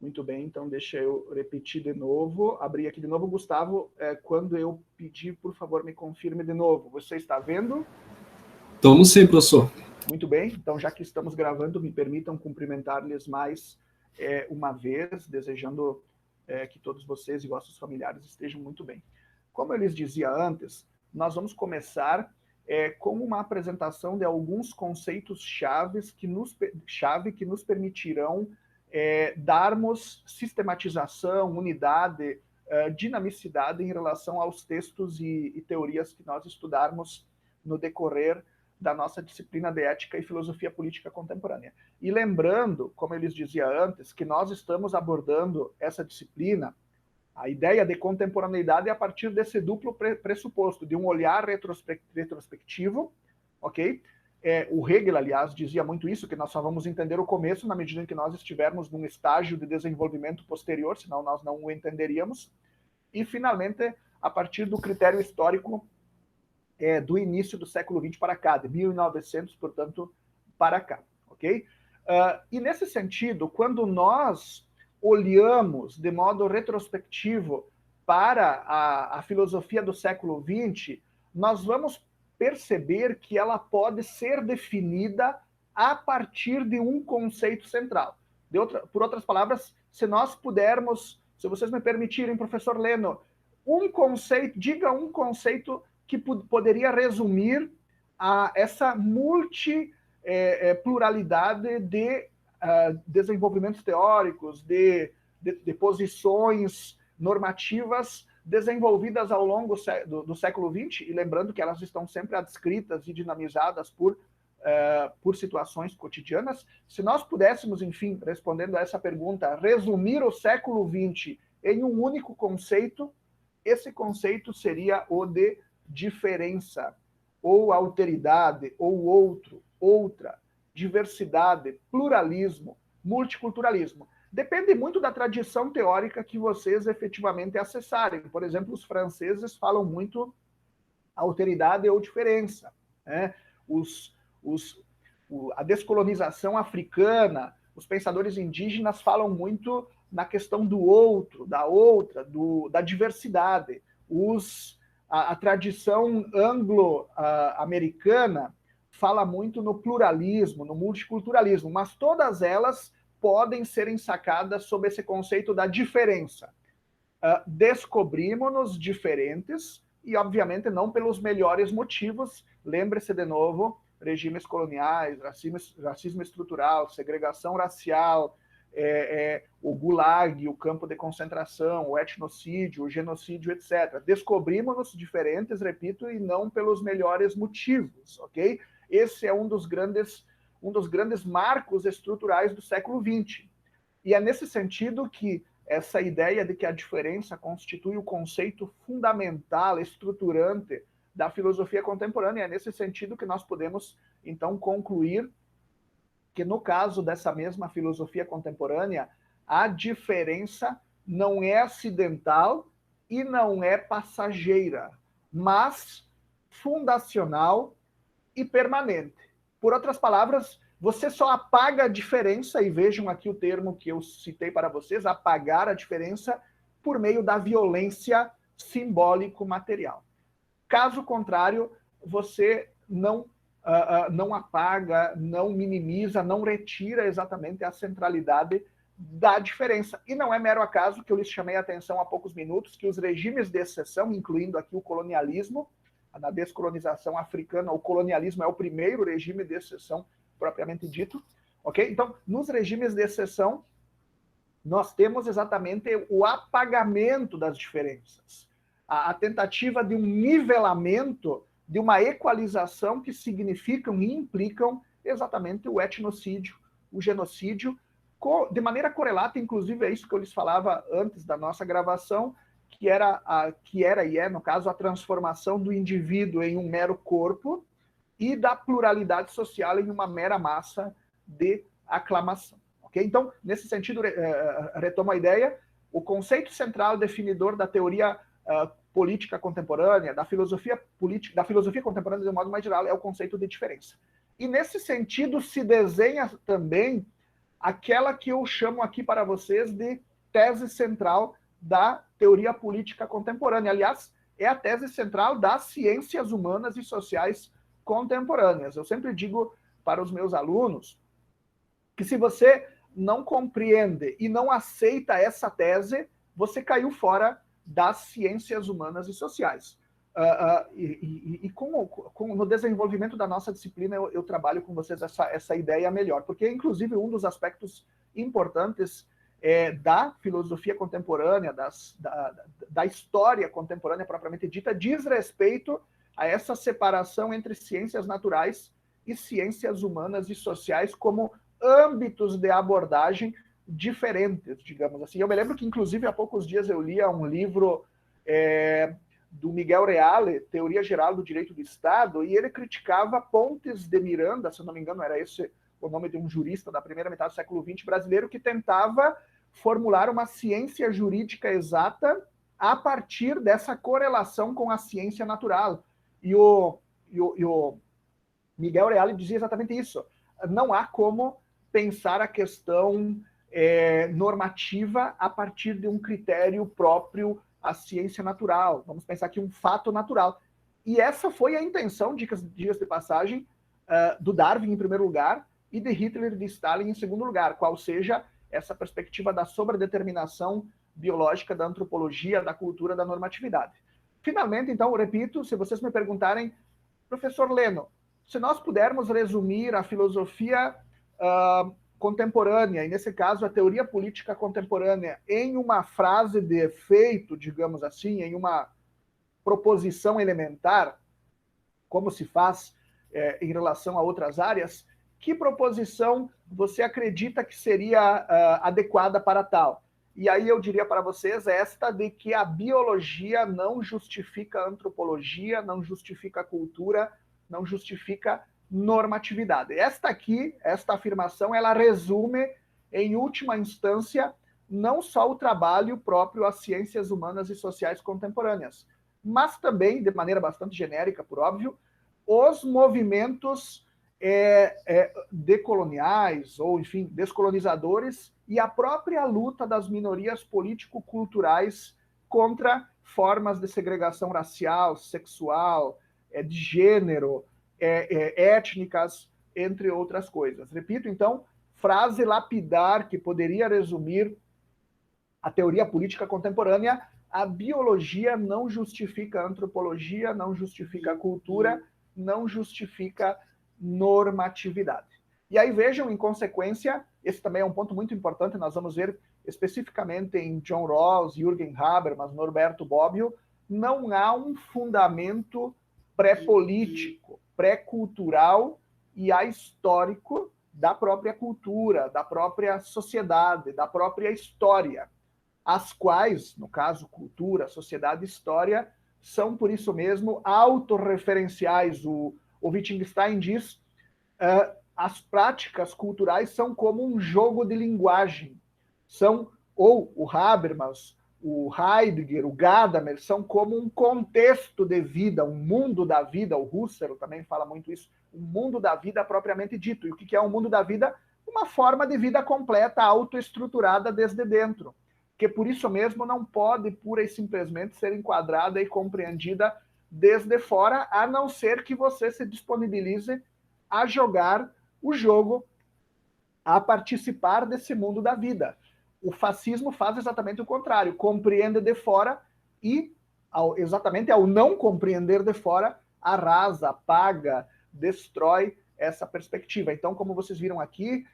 Muito bem, então deixa eu repetir de novo, abrir aqui de novo. Gustavo, quando eu pedir, por favor, me confirme de novo. Você está vendo? Estamos sim, professor. Muito bem, então já que estamos gravando, me permitam cumprimentar-lhes mais uma vez, desejando que todos vocês e vossos familiares estejam muito bem. Como eu lhes dizia antes, nós vamos começar com uma apresentação de alguns conceitos-chave que nos permitirão darmos sistematização, unidade, dinamicidade em relação aos textos e teorias que nós estudarmos no decorrer da nossa disciplina de Ética e Filosofia Política Contemporânea. E lembrando, como eu lhes dizia antes, que nós estamos abordando essa disciplina, a ideia de contemporaneidade é a partir desse duplo pressuposto, de um olhar retrospectivo, ok? O Hegel, aliás, dizia muito isso, que nós só vamos entender o começo na medida em que nós estivermos num estágio de desenvolvimento posterior, senão nós não o entenderíamos. E, finalmente, a partir do critério histórico do início do século XX para cá, de 1900, portanto, para cá, ok? E, nesse sentido, quando nós olhamos de modo retrospectivo para a filosofia do século XX, nós vamos perceber que ela pode ser definida a partir de um conceito central. Por outras palavras, se nós pudermos, se vocês me permitirem, professor Leno, diga um conceito que poderia resumir essa multipluralidade de desenvolvimentos teóricos, de posições normativas desenvolvidas ao longo do século XX, e lembrando que elas estão sempre adscritas e dinamizadas por situações cotidianas. Se nós pudéssemos, enfim, respondendo a essa pergunta, resumir o século XX em um único conceito, esse conceito seria o de diferença, ou alteridade, ou outro, outra, diversidade, pluralismo, multiculturalismo. Depende muito da tradição teórica que vocês efetivamente acessarem. Por exemplo, os franceses falam muito alteridade ou diferença, né? A descolonização africana, os pensadores indígenas falam muito na questão do outro, da outra, da diversidade. A tradição anglo-americana fala muito no pluralismo, no multiculturalismo, mas todas elas podem ser ensacadas sob esse conceito da diferença. Descobrimos-nos diferentes e, obviamente, não pelos melhores motivos. Lembre-se, de novo, regimes coloniais, racismo estrutural, segregação racial, o gulag, o campo de concentração, o etnocídio, o genocídio, etc. Descobrimos-nos diferentes, repito, e não pelos melhores motivos, ok? Esse é um dos grandes marcos estruturais do século XX. E é nesse sentido que essa ideia de que a diferença constitui o conceito fundamental, estruturante da filosofia contemporânea, é nesse sentido que nós podemos, então, concluir que, no caso dessa mesma filosofia contemporânea, a diferença não é acidental e não é passageira, mas fundacional e permanente. Por outras palavras, você só apaga a diferença, e vejam aqui o termo que eu citei para vocês, apagar a diferença, por meio da violência simbólico-material. Caso contrário, você não apaga, não minimiza, não retira exatamente a centralidade da diferença. E não é mero acaso que eu lhes chamei a atenção há poucos minutos que os regimes de exceção, incluindo aqui o colonialismo, na descolonização africana, o colonialismo é o primeiro regime de exceção propriamente dito, ok? Então, nos regimes de exceção, nós temos exatamente o apagamento das diferenças, a tentativa de um nivelamento, de uma equalização que significam e implicam exatamente o etnocídio, o genocídio, de maneira correlata, inclusive é isso que eu lhes falava antes da nossa gravação, que era e é, no caso, a transformação do indivíduo em um mero corpo e da pluralidade social em uma mera massa de aclamação. Okay? Então, nesse sentido, retomo a ideia, o conceito central definidor da teoria política contemporânea, da filosofia contemporânea de um modo mais geral, é o conceito de diferença. E, nesse sentido, se desenha também aquela que eu chamo aqui para vocês de tese central da teoria política contemporânea. Aliás, é a tese central das ciências humanas e sociais contemporâneas. Eu sempre digo para os meus alunos que se você não compreende e não aceita essa tese, você caiu fora das ciências humanas e sociais. No desenvolvimento da nossa disciplina, eu trabalho com vocês essa ideia melhor, porque, inclusive, um dos aspectos importantes da filosofia contemporânea, da história contemporânea propriamente dita, diz respeito a essa separação entre ciências naturais e ciências humanas e sociais como âmbitos de abordagem diferentes, digamos assim. Eu me lembro que, inclusive, há poucos dias eu lia um livro do Miguel Reale, Teoria Geral do Direito do Estado, e ele criticava Pontes de Miranda, se não me engano, era esse o nome de um jurista da primeira metade do século XX brasileiro, que tentava formular uma ciência jurídica exata a partir dessa correlação com a ciência natural. E o Miguel Reale dizia exatamente isso. Não há como pensar a questão normativa a partir de um critério próprio à ciência natural. Vamos pensar aqui um fato natural. E essa foi a intenção, dias de passagem, do Darwin, em primeiro lugar, e de Hitler e de Stalin, em segundo lugar, qual seja essa perspectiva da sobredeterminação biológica da antropologia, da cultura, da normatividade. Finalmente, então, repito, se vocês me perguntarem, professor Leno, se nós pudermos resumir a filosofia contemporânea, e nesse caso a teoria política contemporânea, em uma frase de efeito, digamos assim, em uma proposição elementar, como se faz em relação a outras áreas, que proposição você acredita que seria adequada para tal? E aí eu diria para vocês esta de que a biologia não justifica a antropologia, não justifica a cultura, não justifica normatividade. Esta afirmação, ela resume, em última instância, não só o trabalho próprio às ciências humanas e sociais contemporâneas, mas também, de maneira bastante genérica, por óbvio, os movimentos decoloniais, ou, enfim, descolonizadores, e a própria luta das minorias político-culturais contra formas de segregação racial, sexual, de gênero, étnicas, entre outras coisas. Repito, então, frase lapidar que poderia resumir a teoria política contemporânea: a biologia não justifica a antropologia, não justifica a cultura, não justifica normatividade. E aí vejam, em consequência, esse também é um ponto muito importante, nós vamos ver especificamente em John Rawls, Jürgen Habermas, Norberto Bobbio, não há um fundamento pré-político, pré-cultural e ahistórico da própria cultura, da própria sociedade, da própria história, as quais, no caso, cultura, sociedade e história, são, por isso mesmo, autorreferenciais. O Wittgenstein diz as práticas culturais são como um jogo de linguagem. Ou o Habermas, o Heidegger, o Gadamer, são como um contexto de vida, um mundo da vida. O Husserl também fala muito isso, um mundo da vida propriamente dito. E o que é um mundo da vida? Uma forma de vida completa, autoestruturada desde dentro, que por isso mesmo não pode pura e simplesmente ser enquadrada e compreendida desde fora, a não ser que você se disponibilize a jogar o jogo, a participar desse mundo da vida. O fascismo faz exatamente o contrário, compreende de fora e, exatamente ao não compreender de fora, arrasa, apaga, destrói essa perspectiva. Então, como vocês viram aqui,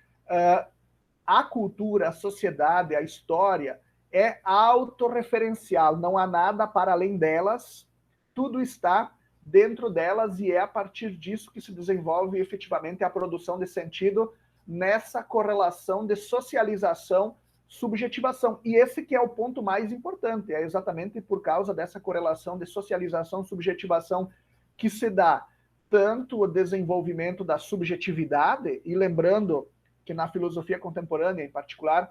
a cultura, a sociedade, a história é autorreferencial, não há nada para além delas, tudo está dentro delas e é a partir disso que se desenvolve efetivamente a produção de sentido nessa correlação de socialização, subjetivação. E esse que é o ponto mais importante, é exatamente por causa dessa correlação de socialização, subjetivação que se dá tanto o desenvolvimento da subjetividade, e lembrando que na filosofia contemporânea, em particular,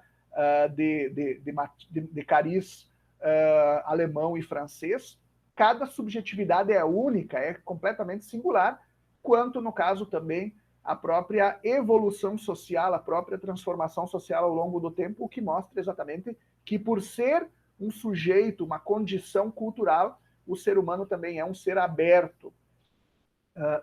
de cariz alemão e francês, cada subjetividade é única, é completamente singular, quanto no caso também a própria evolução social, a própria transformação social ao longo do tempo, o que mostra exatamente que, por ser um sujeito, uma condição cultural, o ser humano também é um ser aberto,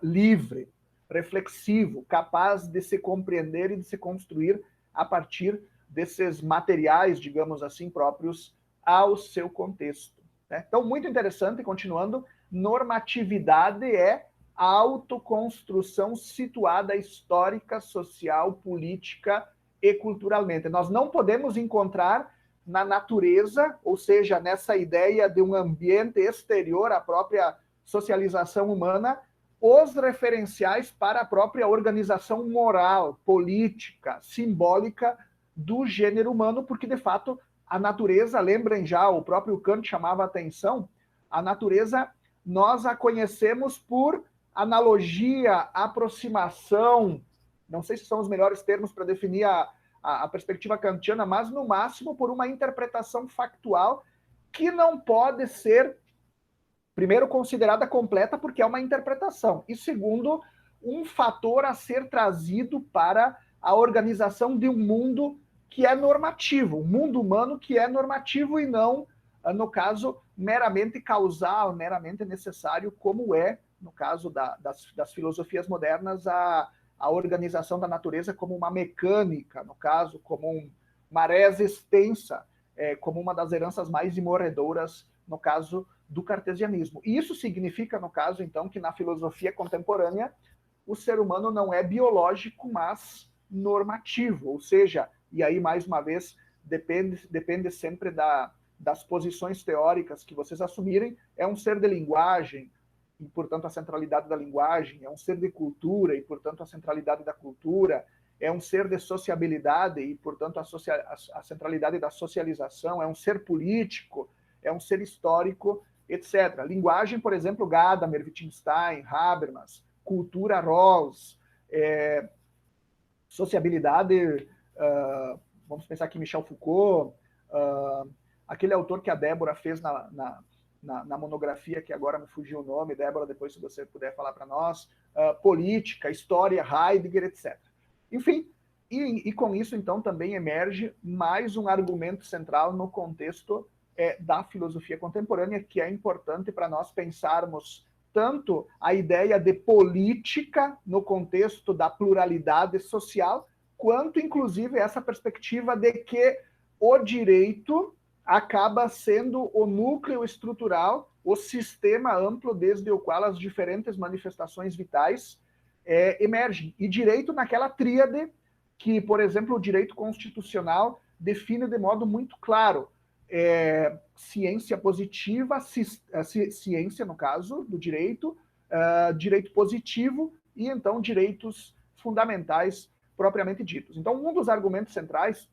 livre, reflexivo, capaz de se compreender e de se construir a partir desses materiais, digamos assim, próprios ao seu contexto. Né? Então, muito interessante, continuando, normatividade é a autoconstrução situada histórica, social, política e culturalmente. Nós não podemos encontrar na natureza, ou seja, nessa ideia de um ambiente exterior à própria socialização humana, os referenciais para a própria organização moral, política, simbólica do gênero humano, porque, de fato, a natureza, lembrem já, o próprio Kant chamava a atenção, a natureza nós a conhecemos por analogia, aproximação, não sei se são os melhores termos para definir a perspectiva kantiana, mas, no máximo, por uma interpretação factual que não pode ser, primeiro, considerada completa, porque é uma interpretação, e, segundo, um fator a ser trazido para a organização de um mundo que é normativo, um mundo humano que é normativo e não, no caso, meramente causal, meramente necessário, como é, no caso das filosofias modernas, a organização da natureza como uma mecânica, no caso, como uma res extensa, como uma das heranças mais imorredoras, no caso do cartesianismo. E isso significa, no caso, então, que na filosofia contemporânea o ser humano não é biológico, mas normativo, ou seja, e aí, mais uma vez, depende sempre das posições teóricas que vocês assumirem, é um ser de linguagem, e, portanto, a centralidade da linguagem, é um ser de cultura, e, portanto, a centralidade da cultura, é um ser de sociabilidade, e, portanto, a centralidade da socialização, é um ser político, é um ser histórico, etc. Linguagem, por exemplo, Gadamer, Wittgenstein, Habermas, cultura, Rawls, sociabilidade, vamos pensar aqui, Michel Foucault, aquele autor que a Débora fez na monografia, que agora me fugiu o nome, Débora, depois se você puder falar para nós, política, história, Heidegger, etc. Enfim, e com isso, então, também emerge mais um argumento central no contexto da filosofia contemporânea, que é importante para nós pensarmos tanto a ideia de política no contexto da pluralidade social, quanto, inclusive, essa perspectiva de que o direito acaba sendo o núcleo estrutural, o sistema amplo desde o qual as diferentes manifestações vitais emergem. E direito naquela tríade que, por exemplo, o direito constitucional define de modo muito claro. Ciência positiva, ciência, no caso, do direito, direito positivo e, então, direitos fundamentais propriamente ditos. Então, um dos argumentos centrais,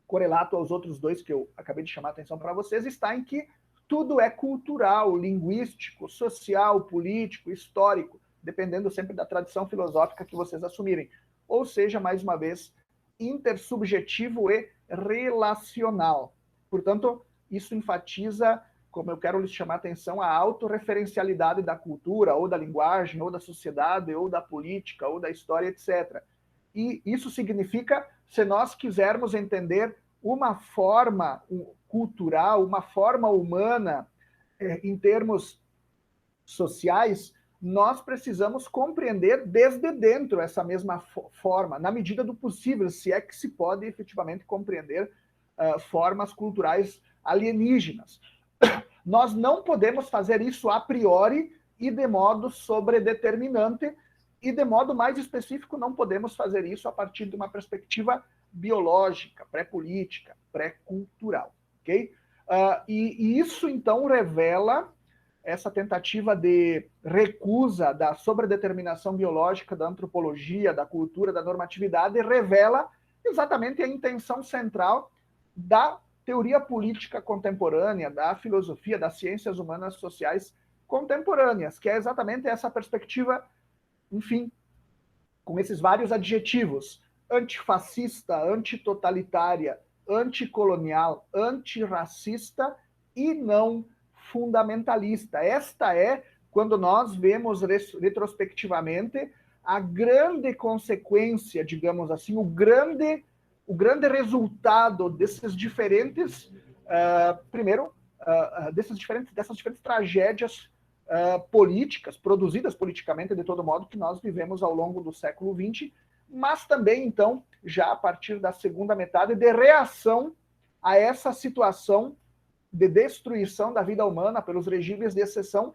correlato aos outros dois que eu acabei de chamar a atenção para vocês, está em que tudo é cultural, linguístico, social, político, histórico, dependendo sempre da tradição filosófica que vocês assumirem. Ou seja, mais uma vez, intersubjetivo e relacional. Portanto, isso enfatiza, como eu quero lhes chamar a atenção, a autorreferencialidade da cultura, ou da linguagem, ou da sociedade, ou da política, ou da história, etc. E isso significa, se nós quisermos entender uma forma cultural, uma forma humana, em termos sociais, nós precisamos compreender desde dentro essa mesma forma, na medida do possível, se é que se pode efetivamente compreender formas culturais alienígenas. Nós não podemos fazer isso a priori e de modo sobredeterminante, e de modo mais específico não podemos fazer isso a partir de uma perspectiva biológica, pré-política, pré-cultural. Okay? E isso, então, revela essa tentativa de recusa da sobredeterminação biológica, da antropologia, da cultura, da normatividade, revela exatamente a intenção central da teoria política contemporânea, da filosofia, das ciências humanas sociais contemporâneas, que é exatamente essa perspectiva, enfim, com esses vários adjetivos: antifascista, antitotalitária, anticolonial, antirracista e não fundamentalista. Esta é, quando nós vemos retrospectivamente, a grande consequência, digamos assim, o grande resultado desses diferentes, dessas diferentes tragédias políticas, produzidas politicamente, de todo modo, que nós vivemos ao longo do século XX, mas também, então, já a partir da segunda metade, de reação a essa situação de destruição da vida humana pelos regimes de exceção,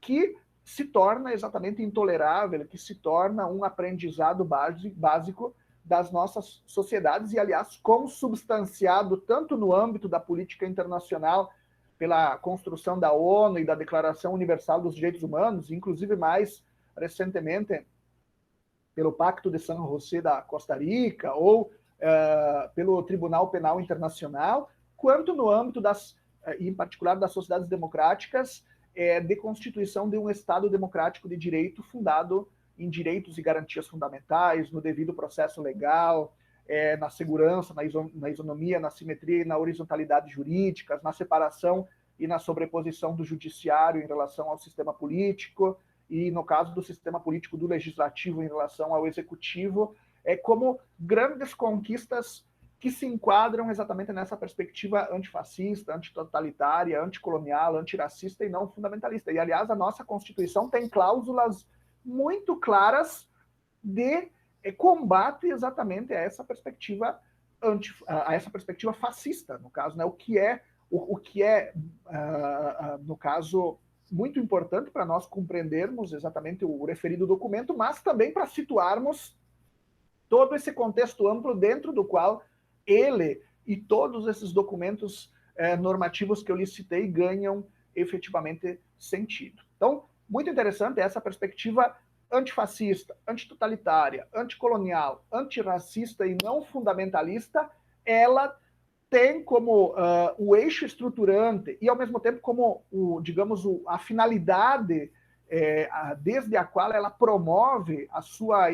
que se torna exatamente intolerável, que se torna um aprendizado básico das nossas sociedades e, aliás, consubstanciado tanto no âmbito da política internacional, pela construção da ONU e da Declaração Universal dos Direitos Humanos, inclusive mais recentemente pelo Pacto de San José da Costa Rica ou pelo Tribunal Penal Internacional, quanto no âmbito em particular das sociedades democráticas, de constituição de um Estado democrático de direito fundado em direitos e garantias fundamentais, no devido processo legal, na segurança, na isonomia, na simetria e na horizontalidade jurídicas, na separação e na sobreposição do judiciário em relação ao sistema político, e no caso do sistema político do legislativo em relação ao executivo, como grandes conquistas que se enquadram exatamente nessa perspectiva antifascista, antitotalitária, anticolonial, antirracista e não fundamentalista. E, aliás, a nossa Constituição tem cláusulas muito claras de combate exatamente a essa perspectiva fascista, no caso, né? O que é, no caso, muito importante para nós compreendermos exatamente o referido documento, mas também para situarmos todo esse contexto amplo dentro do qual ele e todos esses documentos normativos que eu lhe citei ganham efetivamente sentido. Então, muito interessante essa perspectiva antifascista, antitotalitária, anticolonial, antirracista e não fundamentalista. Ela tem como o eixo estruturante e, ao mesmo tempo, como, a finalidade desde a qual ela promove a sua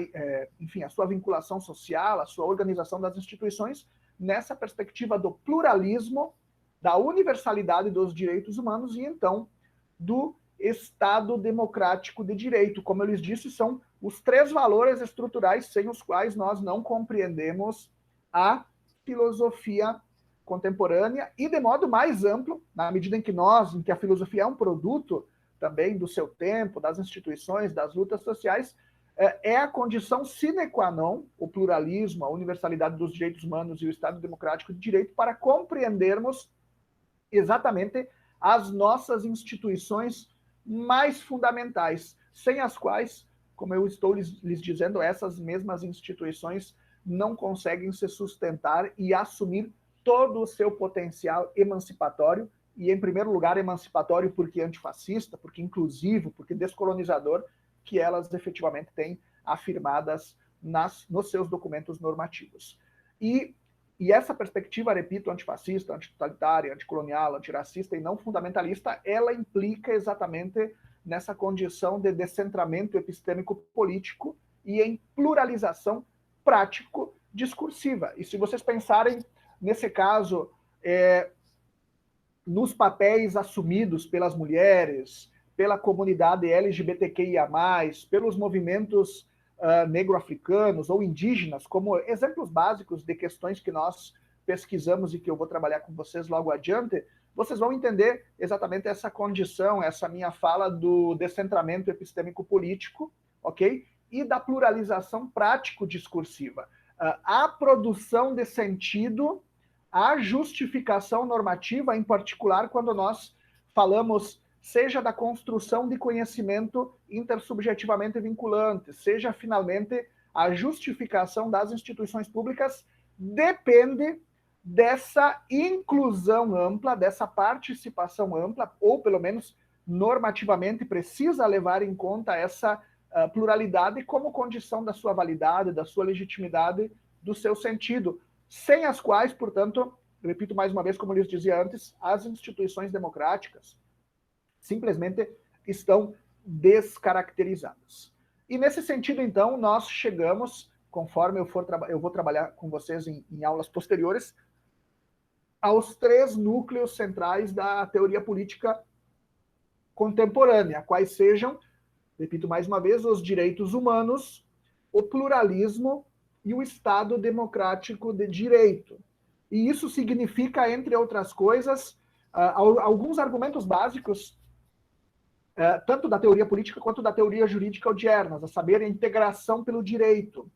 vinculação social, a sua organização das instituições, nessa perspectiva do pluralismo, da universalidade dos direitos humanos e, então, do Estado democrático de direito. Como eu lhes disse, são os três valores estruturais sem os quais nós não compreendemos a filosofia contemporânea e, de modo mais amplo, na medida em que a filosofia é um produto também do seu tempo, das instituições, das lutas sociais, é a condição sine qua non, o pluralismo, a universalidade dos direitos humanos e o Estado democrático de direito, para compreendermos exatamente as nossas instituições mais fundamentais, sem as quais, como eu estou lhes dizendo, essas mesmas instituições não conseguem se sustentar e assumir todo o seu potencial emancipatório, e, em primeiro lugar, emancipatório porque antifascista, porque inclusivo, porque descolonizador, que elas efetivamente têm afirmadas nos seus documentos normativos. E essa perspectiva, repito, antifascista, antitotalitária, anticolonial, antirracista e não fundamentalista, ela implica exatamente nessa condição de descentramento epistêmico político e em pluralização prático-discursiva. E se vocês pensarem, nesse caso, nos papéis assumidos pelas mulheres, pela comunidade LGBTQIA+, pelos movimentos negro-africanos ou indígenas, como exemplos básicos de questões que nós pesquisamos e que eu vou trabalhar com vocês logo adiante, vocês vão entender exatamente essa condição, essa minha fala do descentramento epistêmico político, ok? E da pluralização prático-discursiva. A produção de sentido, a justificação normativa, em particular quando nós falamos seja da construção de conhecimento intersubjetivamente vinculante, seja, finalmente, a justificação das instituições públicas, depende dessa inclusão ampla, dessa participação ampla, ou, pelo menos, normativamente, precisa levar em conta essa pluralidade como condição da sua validade, da sua legitimidade, do seu sentido, sem as quais, portanto, repito mais uma vez, como eu lhes dizia antes, as instituições democráticas simplesmente estão descaracterizadas. E, nesse sentido, então, nós chegamos, conforme eu vou trabalhar com vocês em aulas posteriores, aos três núcleos centrais da teoria política contemporânea, quais sejam, repito mais uma vez, os direitos humanos, o pluralismo e o Estado democrático de direito. E isso significa, entre outras coisas, alguns argumentos básicos, tanto da teoria política quanto da teoria jurídica odiernas, a saber, a integração pelo direito,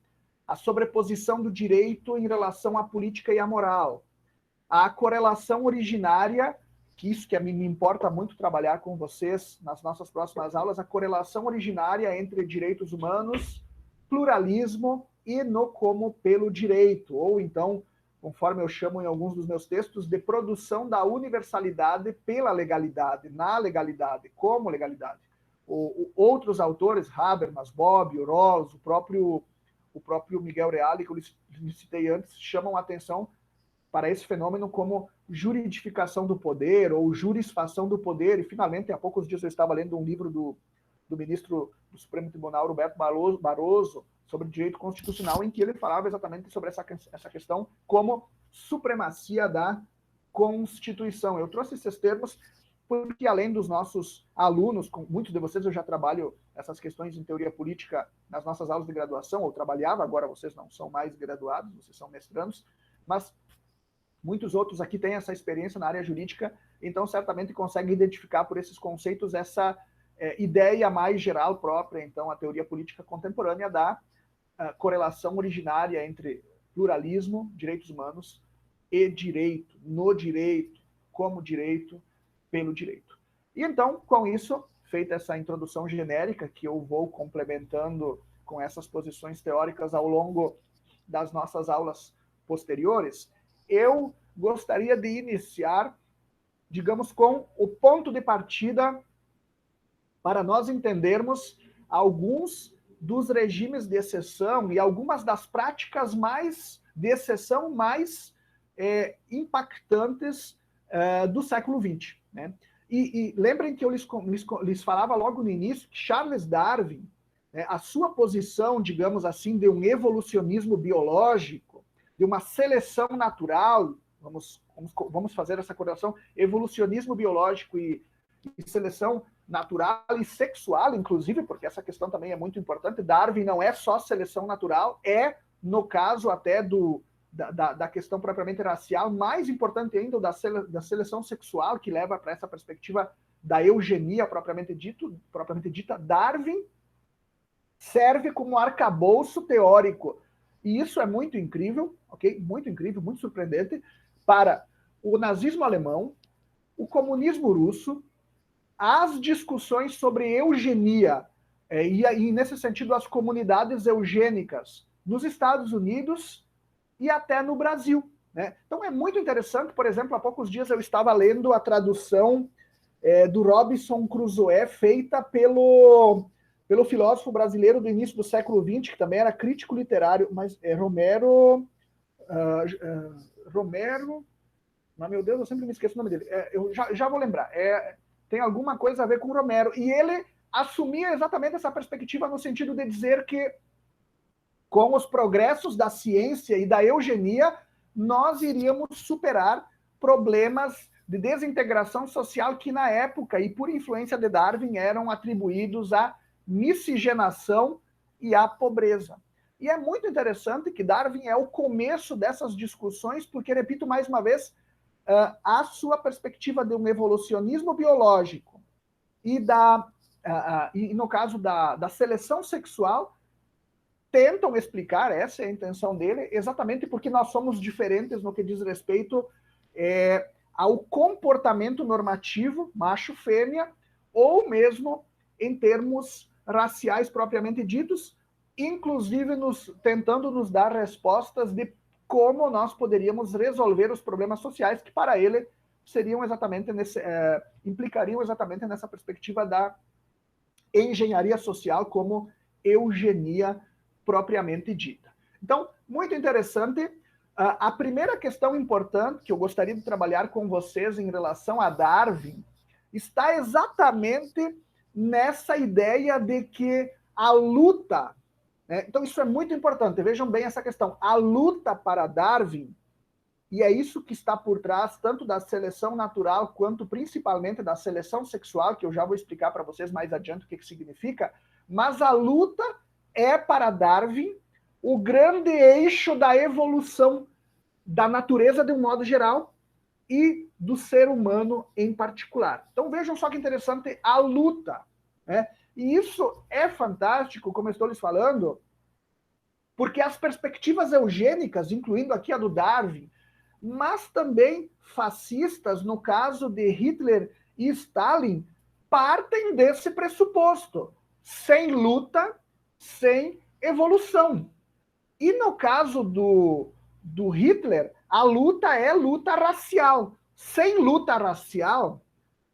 a sobreposição do direito em relação à política e à moral, a correlação originária, que isso que me importa muito trabalhar com vocês nas nossas próximas aulas, a correlação originária entre direitos humanos, pluralismo e no como pelo direito, ou então, conforme eu chamo em alguns dos meus textos, de produção da universalidade pela legalidade, na legalidade, como legalidade. Outros autores, Habermas, Bobbio, Rawls, o próprio Miguel Reale, que eu lhes citei antes, chamam a atenção para esse fenômeno como juridificação do poder ou jurisfação do poder. E, finalmente, há poucos dias eu estava lendo um livro do ministro do Supremo Tribunal, Roberto Barroso, sobre direito constitucional, em que ele falava exatamente sobre essa questão como supremacia da Constituição. Eu trouxe esses termos porque, além dos nossos alunos, com muitos de vocês eu já trabalho essas questões em teoria política nas nossas aulas de graduação, ou trabalhava, agora vocês não são mais graduados, vocês são mestrandos, mas muitos outros aqui têm essa experiência na área jurídica, então certamente conseguem identificar por esses conceitos essa ideia mais geral própria, então, a teoria política contemporânea da correlação originária entre pluralismo, direitos humanos e direito, no direito, como direito, pelo direito. E então, com isso, feita essa introdução genérica, que eu vou complementando com essas posições teóricas ao longo das nossas aulas posteriores, eu gostaria de iniciar, digamos, com o ponto de partida para nós entendermos alguns dos regimes de exceção e algumas das práticas de exceção mais impactantes do século XX. Né? E lembrem que eu lhes falava logo no início que Charles Darwin, a sua posição, digamos assim, de um evolucionismo biológico, de uma seleção natural, vamos fazer essa correlação, evolucionismo biológico e seleção natural e sexual, inclusive, porque essa questão também é muito importante. Darwin não é só seleção natural, no caso até da questão propriamente racial, mais importante ainda da seleção sexual, que leva para essa perspectiva da eugenia propriamente dita. Darwin serve como arcabouço teórico. E isso é muito incrível, ok? Muito incrível, muito surpreendente, para o nazismo alemão, o comunismo russo, as discussões sobre eugenia, e nesse sentido as comunidades eugênicas nos Estados Unidos e até no Brasil. Né? Então é muito interessante, por exemplo, há poucos dias eu estava lendo a tradução do Robinson Crusoe, feita pelo filósofo brasileiro do início do século XX, que também era crítico literário, mas Romero, mas meu Deus, eu sempre me esqueço o nome dele, eu já vou lembrar, tem alguma coisa a ver com Romero, e ele assumia exatamente essa perspectiva no sentido de dizer que com os progressos da ciência e da eugenia, nós iríamos superar problemas de desintegração social que na época, e por influência de Darwin, eram atribuídos à miscigenação e à pobreza. E é muito interessante que Darwin é o começo dessas discussões, porque, repito mais uma vez, a sua perspectiva de um evolucionismo biológico e no caso da seleção sexual, tentam explicar, essa é a intenção dele, exatamente porque nós somos diferentes no que diz respeito ao comportamento normativo, macho-fêmea, ou mesmo em termos raciais propriamente ditos, inclusive tentando nos dar respostas de como nós poderíamos resolver os problemas sociais que para ele seriam exatamente implicariam exatamente nessa perspectiva da engenharia social como eugenia propriamente dita. Então, muito interessante. A primeira questão importante que eu gostaria de trabalhar com vocês em relação a Darwin está exatamente nessa ideia de que a luta, então isso é muito importante, vejam bem essa questão, a luta para Darwin, e é isso que está por trás tanto da seleção natural quanto principalmente da seleção sexual, que eu já vou explicar para vocês mais adiante o que significa, mas a luta é para Darwin o grande eixo da evolução da natureza de um modo geral e do ser humano em particular. Então vejam só que interessante a luta, né? E isso é fantástico, como eu estou lhes falando, porque as perspectivas eugênicas, incluindo aqui a do Darwin, mas também fascistas, no caso de Hitler e Stalin, partem desse pressuposto. Sem luta, sem evolução. E no caso do Hitler, a luta é luta racial. Sem luta racial,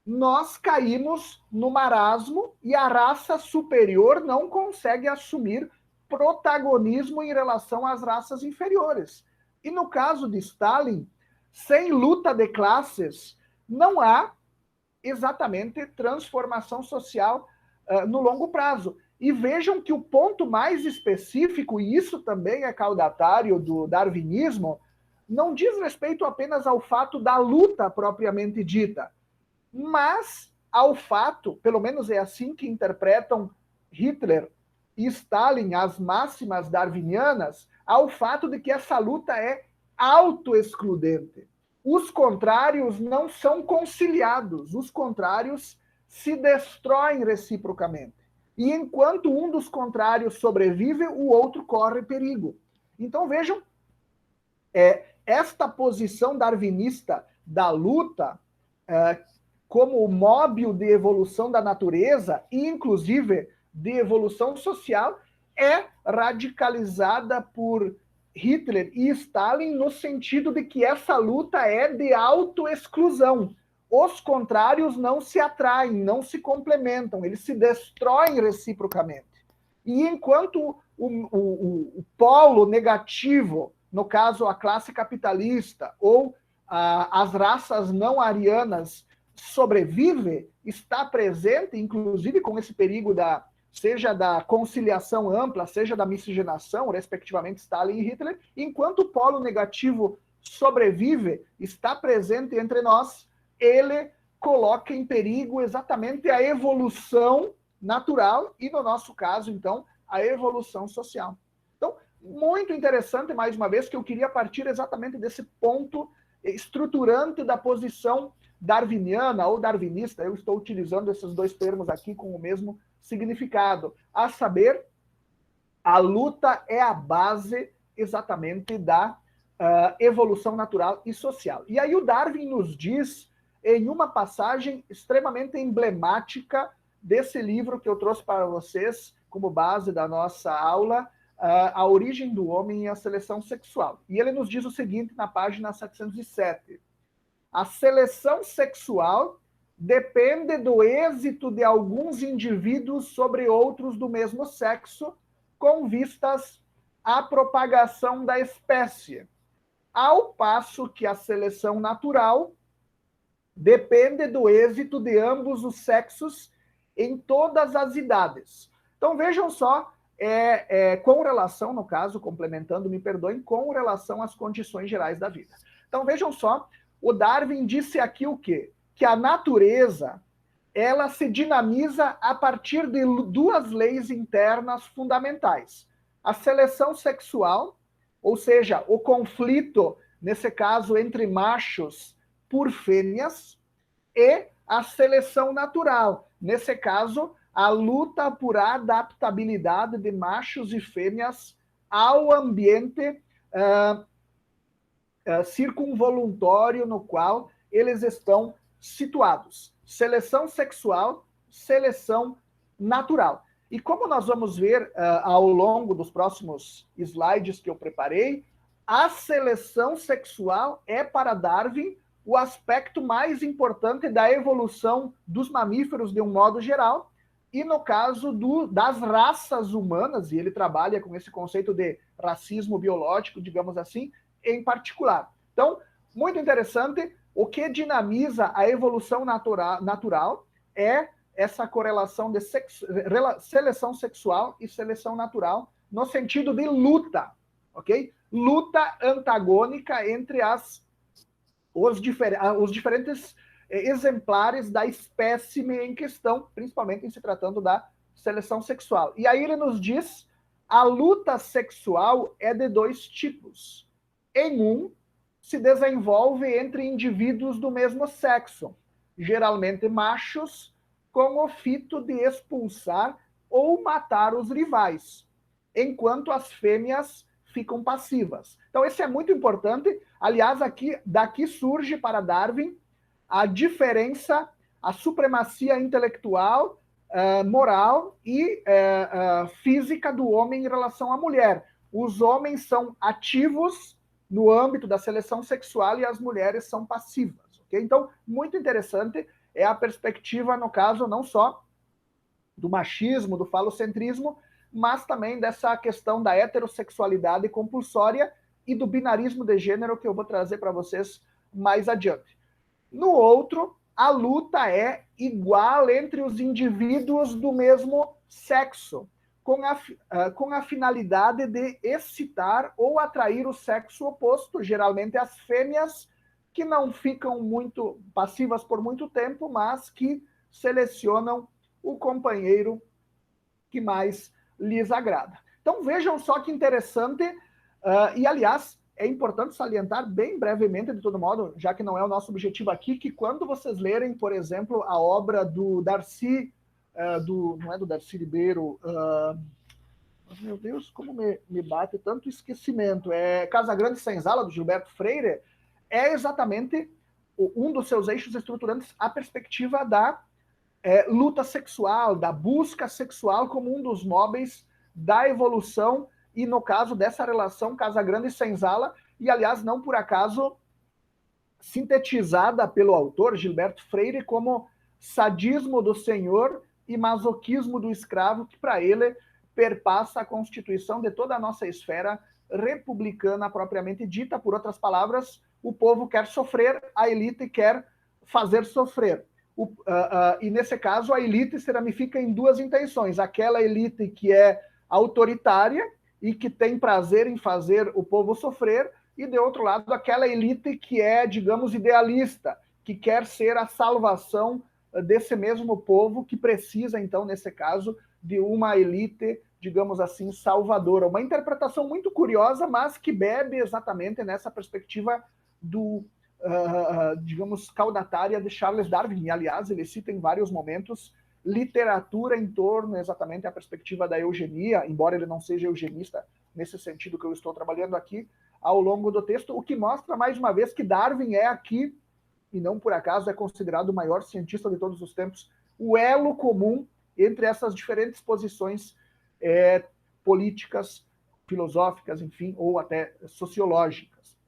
nós caímos no marasmo e a raça superior não consegue assumir protagonismo em relação às raças inferiores. E no caso de Stalin, sem luta de classes, não há exatamente transformação social no longo prazo. E vejam que o ponto mais específico, e isso também é caudatário do darwinismo, não diz respeito apenas ao fato da luta propriamente dita, mas ao fato, pelo menos é assim que interpretam Hitler e Stalin, as máximas darwinianas, ao fato de que essa luta é autoexcludente. Os contrários não são conciliados, os contrários se destroem reciprocamente. E enquanto um dos contrários sobrevive, o outro corre perigo. Então vejam, esta posição darwinista da luta como móvel de evolução da natureza e inclusive de evolução social é radicalizada por Hitler e Stalin no sentido de que essa luta é de autoexclusão. Os contrários não se atraem, não se complementam, eles se destroem reciprocamente. E enquanto o polo negativo, no caso a classe capitalista ou as raças não arianas, sobrevive, está presente, inclusive com esse perigo seja da conciliação ampla, seja da miscigenação, respectivamente Stalin e Hitler, enquanto o polo negativo sobrevive, está presente entre nós, ele coloca em perigo exatamente a evolução natural e, no nosso caso, então, a evolução social. Então, muito interessante, mais uma vez, que eu queria partir exatamente desse ponto estruturante da posição darwiniana ou darwinista. Eu estou utilizando esses dois termos aqui com o mesmo significado, a saber, a luta é a base exatamente da evolução natural e social. E aí o Darwin nos diz, em uma passagem extremamente emblemática desse livro que eu trouxe para vocês como base da nossa aula, A Origem do Homem e a Seleção Sexual. E ele nos diz o seguinte na página 707. A seleção sexual depende do êxito de alguns indivíduos sobre outros do mesmo sexo, com vistas à propagação da espécie, ao passo que a seleção natural depende do êxito de ambos os sexos em todas as idades. Então, vejam só, com relação, no caso, complementando, me perdoem, com relação às condições gerais da vida. Então, vejam só, o Darwin disse aqui o quê? Que a natureza, ela se dinamiza a partir de duas leis internas fundamentais. A seleção sexual, ou seja, o conflito, nesse caso, entre machos por fêmeas, e a seleção natural, nesse caso, a luta por adaptabilidade de machos e fêmeas ao ambiente circunvolutório no qual eles estão situados. Seleção sexual, seleção natural. E como nós vamos ver ao longo dos próximos slides que eu preparei, a seleção sexual é para Darwin o aspecto mais importante da evolução dos mamíferos de um modo geral, e no caso das raças humanas, e ele trabalha com esse conceito de racismo biológico, digamos assim, em particular. Então, muito interessante, o que dinamiza a evolução natural é essa correlação de seleção sexual e seleção natural, no sentido de luta, ok? Luta antagônica entre os diferentes exemplares da espécime em questão, principalmente em se tratando da seleção sexual. E aí ele nos diz a luta sexual é de dois tipos. Em um, se desenvolve entre indivíduos do mesmo sexo, geralmente machos, com o fito de expulsar ou matar os rivais, enquanto as fêmeas ficam passivas. Então, esse é muito importante. Aliás, daqui surge para Darwin a diferença, a supremacia intelectual, moral e física do homem em relação à mulher. Os homens são ativos no âmbito da seleção sexual e as mulheres são passivas. Okay? Então, muito interessante é a perspectiva, no caso, não só do machismo, do falocentrismo, mas também dessa questão da heterossexualidade compulsória e do binarismo de gênero, que eu vou trazer para vocês mais adiante. No outro, a luta é igual entre os indivíduos do mesmo sexo, com a finalidade de excitar ou atrair o sexo oposto, geralmente as fêmeas, que não ficam muito passivas por muito tempo, mas que selecionam o companheiro que mais lhes agrada. Então vejam só que interessante, e aliás, é importante salientar bem brevemente, de todo modo, já que não é o nosso objetivo aqui, que quando vocês lerem, por exemplo, a obra do Darcy, não é do Darcy Ribeiro, meu Deus, como me bate tanto esquecimento, é Casa Grande e Senzala, do Gilberto Freire, é exatamente um dos seus eixos estruturantes a perspectiva da luta sexual, da busca sexual como um dos móveis da evolução e, no caso dessa relação Casa Grande e Senzala, e, aliás, não por acaso sintetizada pelo autor, Gilberto Freire, como sadismo do senhor e masoquismo do escravo, que, para ele, perpassa a constituição de toda a nossa esfera republicana propriamente dita. Por outras palavras, o povo quer sofrer, a elite quer fazer sofrer. E, nesse caso, a elite se ramifica em duas intenções. Aquela elite que é autoritária e que tem prazer em fazer o povo sofrer, e, de outro lado, aquela elite que é, digamos, idealista, que quer ser a salvação desse mesmo povo, que precisa, então, nesse caso, de uma elite, digamos assim, salvadora. Uma interpretação muito curiosa, mas que bebe exatamente nessa perspectiva do, digamos, caudatária de Charles Darwin. E, aliás, ele cita em vários momentos literatura em torno exatamente da perspectiva da eugenia, embora ele não seja eugenista nesse sentido que eu estou trabalhando aqui ao longo do texto, o que mostra, mais uma vez, que Darwin é aqui, e não por acaso é considerado o maior cientista de todos os tempos, o elo comum entre essas diferentes posições políticas, filosóficas, enfim, ou até sociológicas.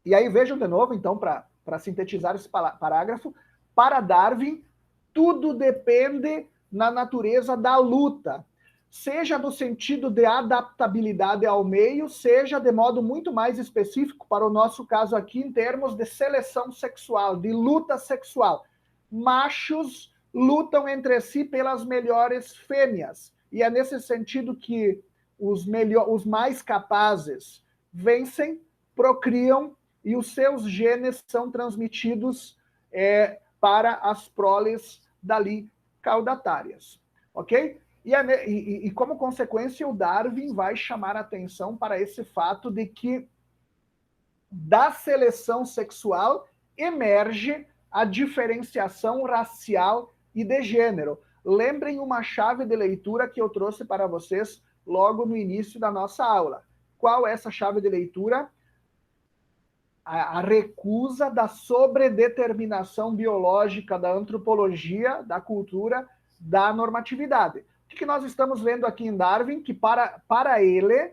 E aí vejam de novo, então, para sintetizar esse parágrafo, para Darwin, tudo depende na natureza da luta, seja no sentido de adaptabilidade ao meio, seja de modo muito mais específico, para o nosso caso aqui, em termos de seleção sexual, de luta sexual. Machos lutam entre si pelas melhores fêmeas, e é nesse sentido que os mais capazes vencem, procriam, e os seus genes são transmitidos para as proles dali caudatárias, ok? E como consequência, o Darwin vai chamar a atenção para esse fato de que da seleção sexual emerge a diferenciação racial e de gênero. Lembrem uma chave de leitura que eu trouxe para vocês logo no início da nossa aula. Qual é essa chave de leitura? A recusa da sobredeterminação biológica da antropologia, da cultura, da normatividade. O que nós estamos vendo aqui em Darwin? Que para ele,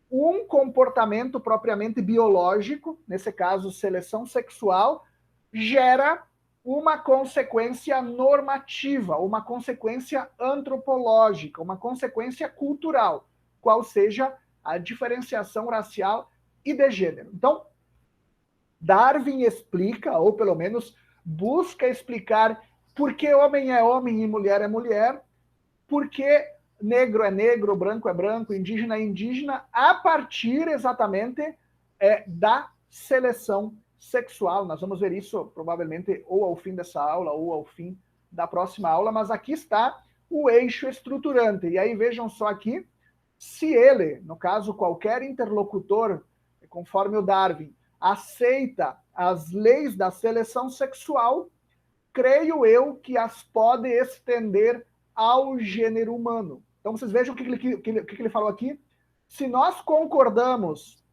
um comportamento propriamente biológico, nesse caso seleção sexual, gera uma consequência normativa, uma consequência antropológica, uma consequência cultural, qual seja a diferenciação racial e de gênero. Então, Darwin explica, ou pelo menos busca explicar, por que homem é homem e mulher é mulher, por que negro é negro, branco é branco, indígena é indígena, a partir exatamente da seleção sexual. Nós vamos ver isso provavelmente ou ao fim dessa aula ou ao fim da próxima aula, mas aqui está o eixo estruturante. E aí vejam só aqui, Se ele, no caso, qualquer interlocutor, conforme o Darwin, aceita as leis da seleção sexual, creio eu que as pode estender ao gênero humano. Então, vocês vejam o que ele falou aqui. Se nós concordamos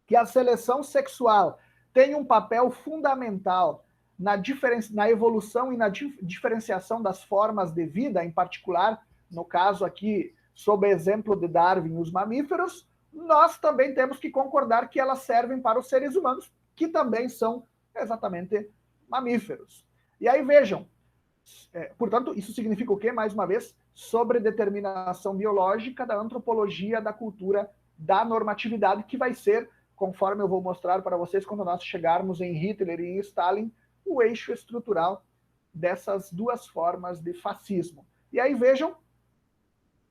que a seleção sexual tem um papel fundamental na evolução e na diferenciação das formas de vida, em particular, no caso aqui, sob exemplo de Darwin, os mamíferos, nós também temos que concordar que elas servem para os seres humanos, que também são exatamente mamíferos. E aí vejam, portanto, isso significa o quê? Mais uma vez, sobredeterminação biológica da antropologia, da cultura, da normatividade, que vai ser, conforme eu vou mostrar para vocês quando nós chegarmos em Hitler e em Stalin, o eixo estrutural dessas duas formas de fascismo. E aí vejam,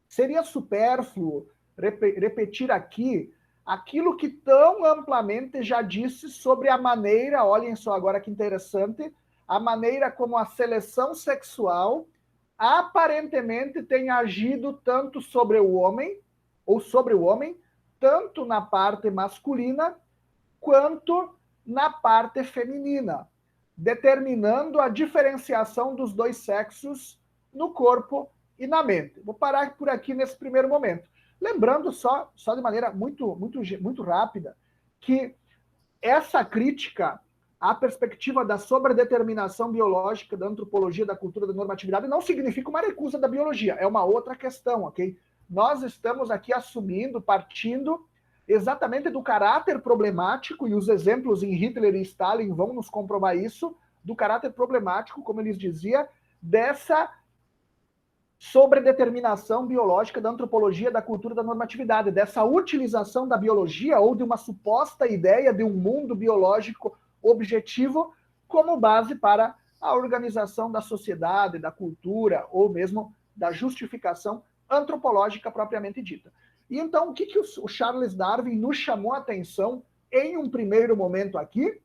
seria supérfluo repetir aqui aquilo que tão amplamente já disse sobre a maneira, olhem só agora que interessante, a maneira como a seleção sexual aparentemente tem agido tanto sobre o homem, tanto na parte masculina, quanto na parte feminina, determinando a diferenciação dos dois sexos no corpo e na mente. Vou parar por aqui nesse primeiro momento. Lembrando só de maneira muito rápida, que essa crítica à perspectiva da sobredeterminação biológica, da antropologia, da cultura, da normatividade, não significa uma recusa da biologia, é uma outra questão, ok? Nós estamos aqui partindo exatamente do caráter problemático, e os exemplos em Hitler e Stalin vão nos comprovar isso, do caráter problemático, como eles diziam, dessa sobredeterminação biológica da antropologia, da cultura, da normatividade, dessa utilização da biologia ou de uma suposta ideia de um mundo biológico objetivo como base para a organização da sociedade, da cultura ou mesmo da justificação antropológica propriamente dita. E então, o que o Charles Darwin nos chamou a atenção em um primeiro momento aqui,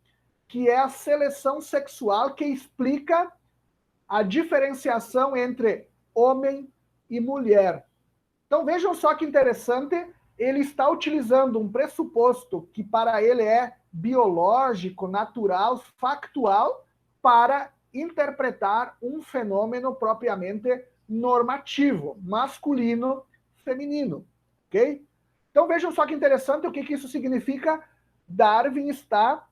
que é a seleção sexual que explica a diferenciação entre homem e mulher. Então vejam só que interessante, ele está utilizando um pressuposto que para ele é biológico, natural, factual, para interpretar um fenômeno propriamente normativo, masculino, feminino, ok? Então vejam só que interessante o que isso significa. Darwin está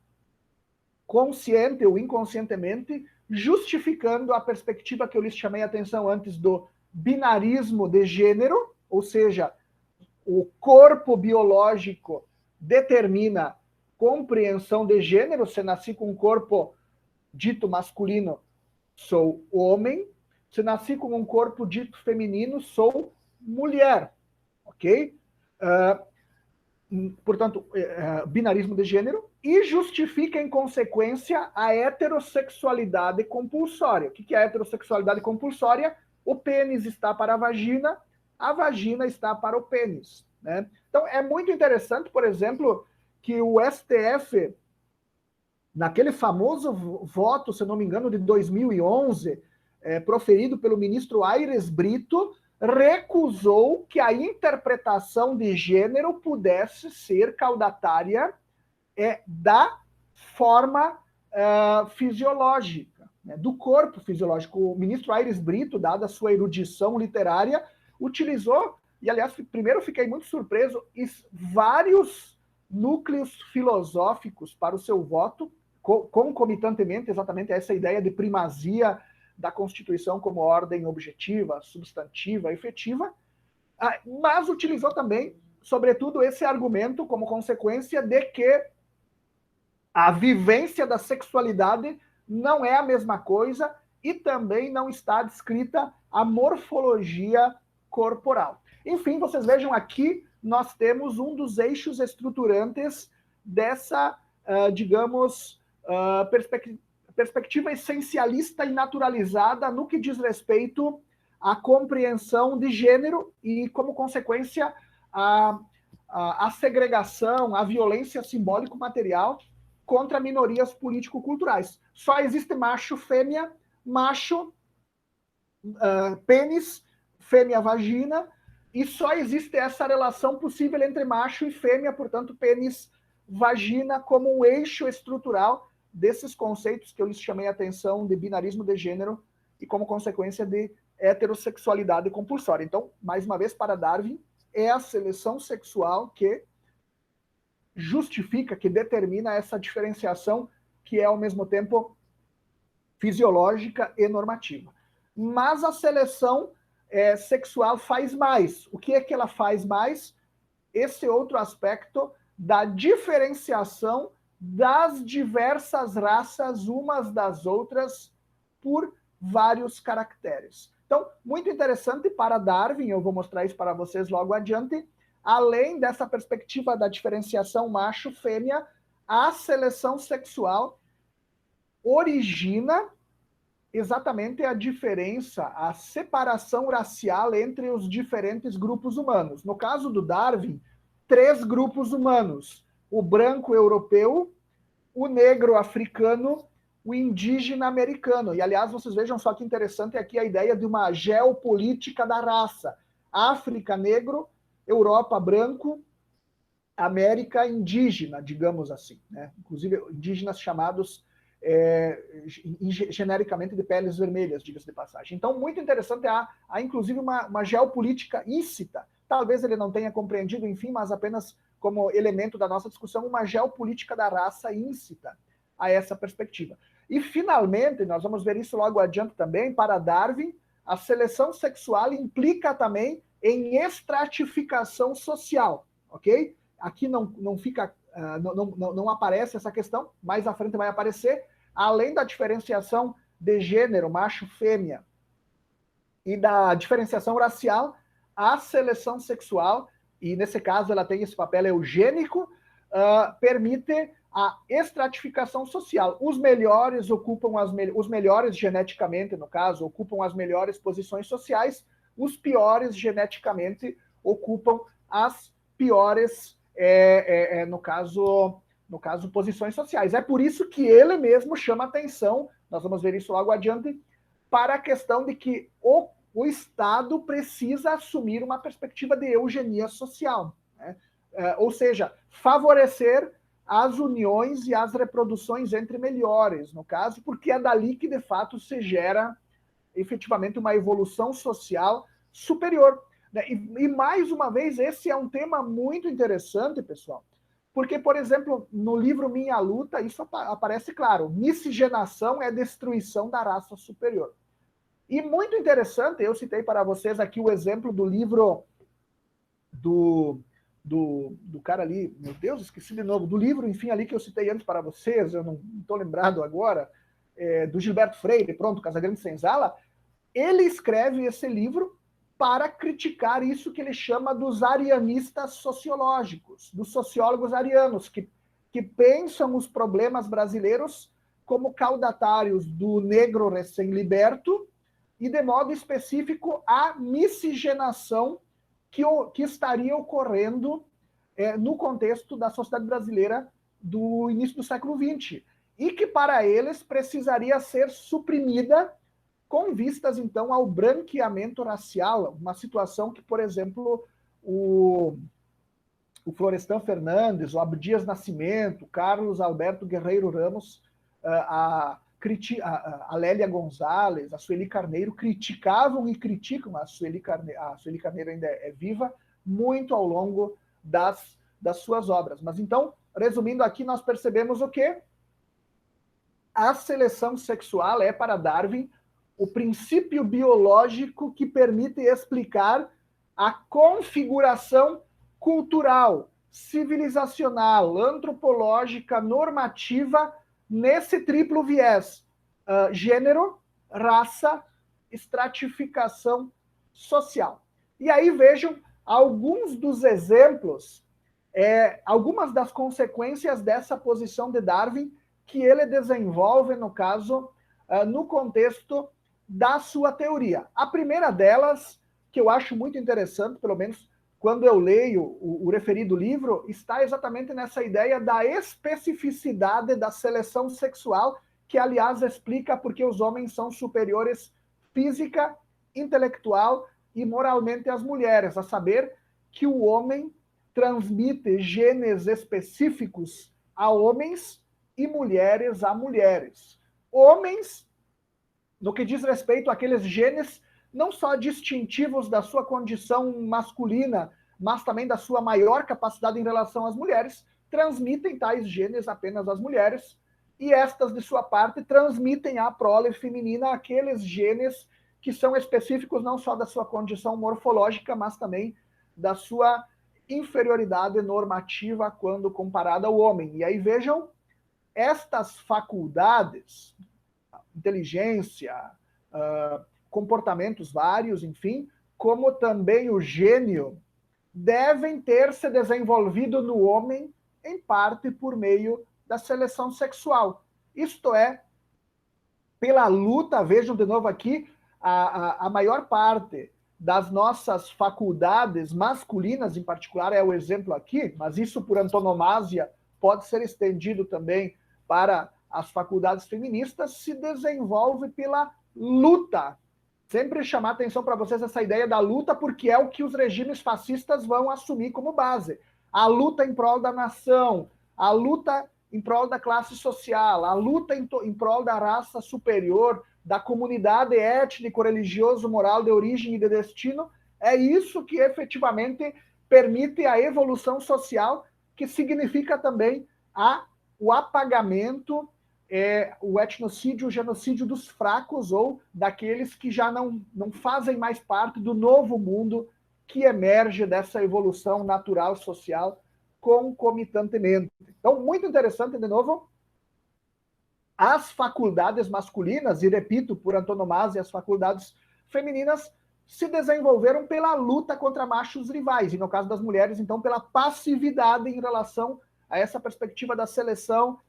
consciente ou inconscientemente justificando a perspectiva que eu lhes chamei a atenção antes do binarismo de gênero, ou seja, o corpo biológico determina compreensão de gênero. Se nasci com um corpo dito masculino, sou homem. Se nasci com um corpo dito feminino, sou mulher, ok? Portanto, binarismo de gênero, e justifica, em consequência, a heterossexualidade compulsória. O que é a heterossexualidade compulsória? O pênis está para a vagina está para o pênis, né? Então, é muito interessante, por exemplo, que o STF, naquele famoso voto, se não me engano, de 2011, proferido pelo ministro Aires Brito, recusou que a interpretação de gênero pudesse ser caudatária da forma fisiológica, né, do corpo fisiológico. O ministro Aires Brito, dada a sua erudição literária, utilizou, e aliás, primeiro fiquei muito surpreso, vários núcleos filosóficos para o seu voto, concomitantemente exatamente a essa ideia de primazia da Constituição como ordem objetiva, substantiva, efetiva, mas utilizou também, sobretudo, esse argumento como consequência de que a vivência da sexualidade não é a mesma coisa e também não está descrita a morfologia corporal. Enfim, vocês vejam aqui, nós temos um dos estruturantes dessa, digamos, perspectiva essencialista e naturalizada no que diz respeito à compreensão de gênero e, como consequência, a segregação, a violência simbólico-material contra minorias político-culturais. Só existe macho, fêmea, macho, pênis, fêmea, vagina, E só existe essa relação possível entre macho e fêmea, portanto, pênis, vagina, como um eixo estrutural desses conceitos que eu lhes chamei a atenção de binarismo de gênero e como consequência de heterossexualidade compulsória. Então, mais uma vez, para Darwin, é a seleção sexual que justifica, que determina essa diferenciação que é, ao mesmo tempo, fisiológica e normativa. Mas a seleção sexual faz mais. O que é que ela faz mais? Esse outro aspecto da diferenciação das diversas raças umas das outras por vários caracteres. Então, muito interessante para Darwin, eu vou mostrar isso para vocês logo adiante, além dessa perspectiva da diferenciação macho-fêmea, a seleção sexual origina exatamente a diferença, a separação racial entre os diferentes grupos humanos. No caso do Darwin, 3 grupos humanos: o branco europeu, o negro africano, o indígena americano. E, aliás, vocês vejam só que interessante aqui a ideia de uma geopolítica da raça. África, negro; Europa, branco; América, indígena, digamos assim, né? Inclusive indígenas chamados genericamente de peles vermelhas, diga-se de passagem. Então, muito interessante, há inclusive uma geopolítica íncita. Talvez ele não tenha compreendido, enfim, mas apenas como elemento da nossa discussão, uma geopolítica da raça íncita a essa perspectiva. E, finalmente, nós vamos ver isso logo adiante também, para Darwin, a seleção sexual implica também em estratificação social, ok? Aqui não fica, não aparece essa questão, mais à frente vai aparecer. Além da diferenciação de gênero, macho-fêmea, e da diferenciação racial, a seleção sexual, e nesse caso ela tem esse papel eugênico, permite a estratificação social. Os melhores ocupam os melhores geneticamente, no caso, ocupam as melhores posições sociais, os piores geneticamente ocupam as piores, no caso, posições sociais. É por isso que ele mesmo chama atenção, nós vamos ver isso logo adiante, para a questão de que o Estado precisa assumir uma perspectiva de eugenia social, né? Ou seja, favorecer as uniões e as reproduções entre melhores, no caso, porque é dali que, de fato, se gera efetivamente uma evolução social superior, né? E mais uma vez, esse é um tema muito interessante, pessoal, porque, por exemplo, no livro Minha Luta, isso aparece claro: miscigenação é destruição da raça superior. E muito interessante, eu citei para vocês aqui o exemplo do livro do cara ali, meu Deus, esqueci de novo, do livro, enfim, ali que eu citei antes para vocês, eu não estou lembrado agora, do Gilberto Freire, pronto, Casagrande Senzala. Ele escreve esse livro para criticar isso que ele chama dos arianistas sociológicos, dos sociólogos arianos, que pensam os problemas brasileiros como caudatários do negro recém-liberto e, de modo específico, a miscigenação que estaria ocorrendo no contexto da sociedade brasileira do início do século XX, e que, para eles, precisaria ser suprimida com vistas, então, ao branqueamento racial, uma situação que, por exemplo, o Florestan Fernandes, o Abdias Nascimento, Carlos Alberto Guerreiro Ramos, a Lélia Gonzalez, a Sueli Carneiro criticavam e criticam, a Sueli Carneiro ainda é viva, muito ao longo das suas obras. Mas então, resumindo aqui, nós percebemos o quê? A seleção sexual é, para Darwin, o princípio biológico que permite explicar a configuração cultural, civilizacional, antropológica, normativa, nesse triplo viés: gênero, raça, estratificação social. E aí vejam alguns dos exemplos, algumas das consequências dessa posição de Darwin que ele desenvolve, no caso, no contexto da sua teoria. A primeira delas, que eu acho muito interessante, pelo menos quando eu leio o referido livro, está exatamente nessa ideia da especificidade da seleção sexual, que, aliás, explica porque os homens são superiores física, intelectual e moralmente as mulheres, a saber que o homem transmite genes específicos a homens e mulheres a mulheres. Homens, no que diz respeito àqueles genes não só distintivos da sua condição masculina, mas também da sua maior capacidade em relação às mulheres, transmitem tais genes apenas às mulheres, e estas, de sua parte, transmitem à prole feminina aqueles genes que são específicos não só da sua condição morfológica, mas também da sua inferioridade normativa quando comparada ao homem. E aí vejam, estas faculdades, inteligência, comportamentos vários, enfim, como também o gênio, devem ter se desenvolvido no homem, em parte por meio da seleção sexual. Isto é, pela luta, vejam de novo aqui, a maior parte das nossas faculdades masculinas, em particular, é o exemplo aqui, mas isso por antonomasia pode ser estendido também para as faculdades feministas, se desenvolve pela luta. Sempre chamar atenção para vocês essa ideia da luta, porque é o que os regimes fascistas vão assumir como base. A luta em prol da nação, a luta em prol da classe social, a luta em prol da raça superior, da comunidade étnico-religioso-moral de origem e de destino, é isso que efetivamente permite a evolução social, que significa também o apagamento, o etnocídio, o genocídio dos fracos ou daqueles que já não fazem mais parte do novo mundo que emerge dessa evolução natural social concomitantemente. Então, muito interessante, de novo, as faculdades masculinas, e repito, por antonomasia, as faculdades femininas, se desenvolveram pela luta contra machos rivais, e no caso das mulheres, então, pela passividade em relação a essa perspectiva da seleção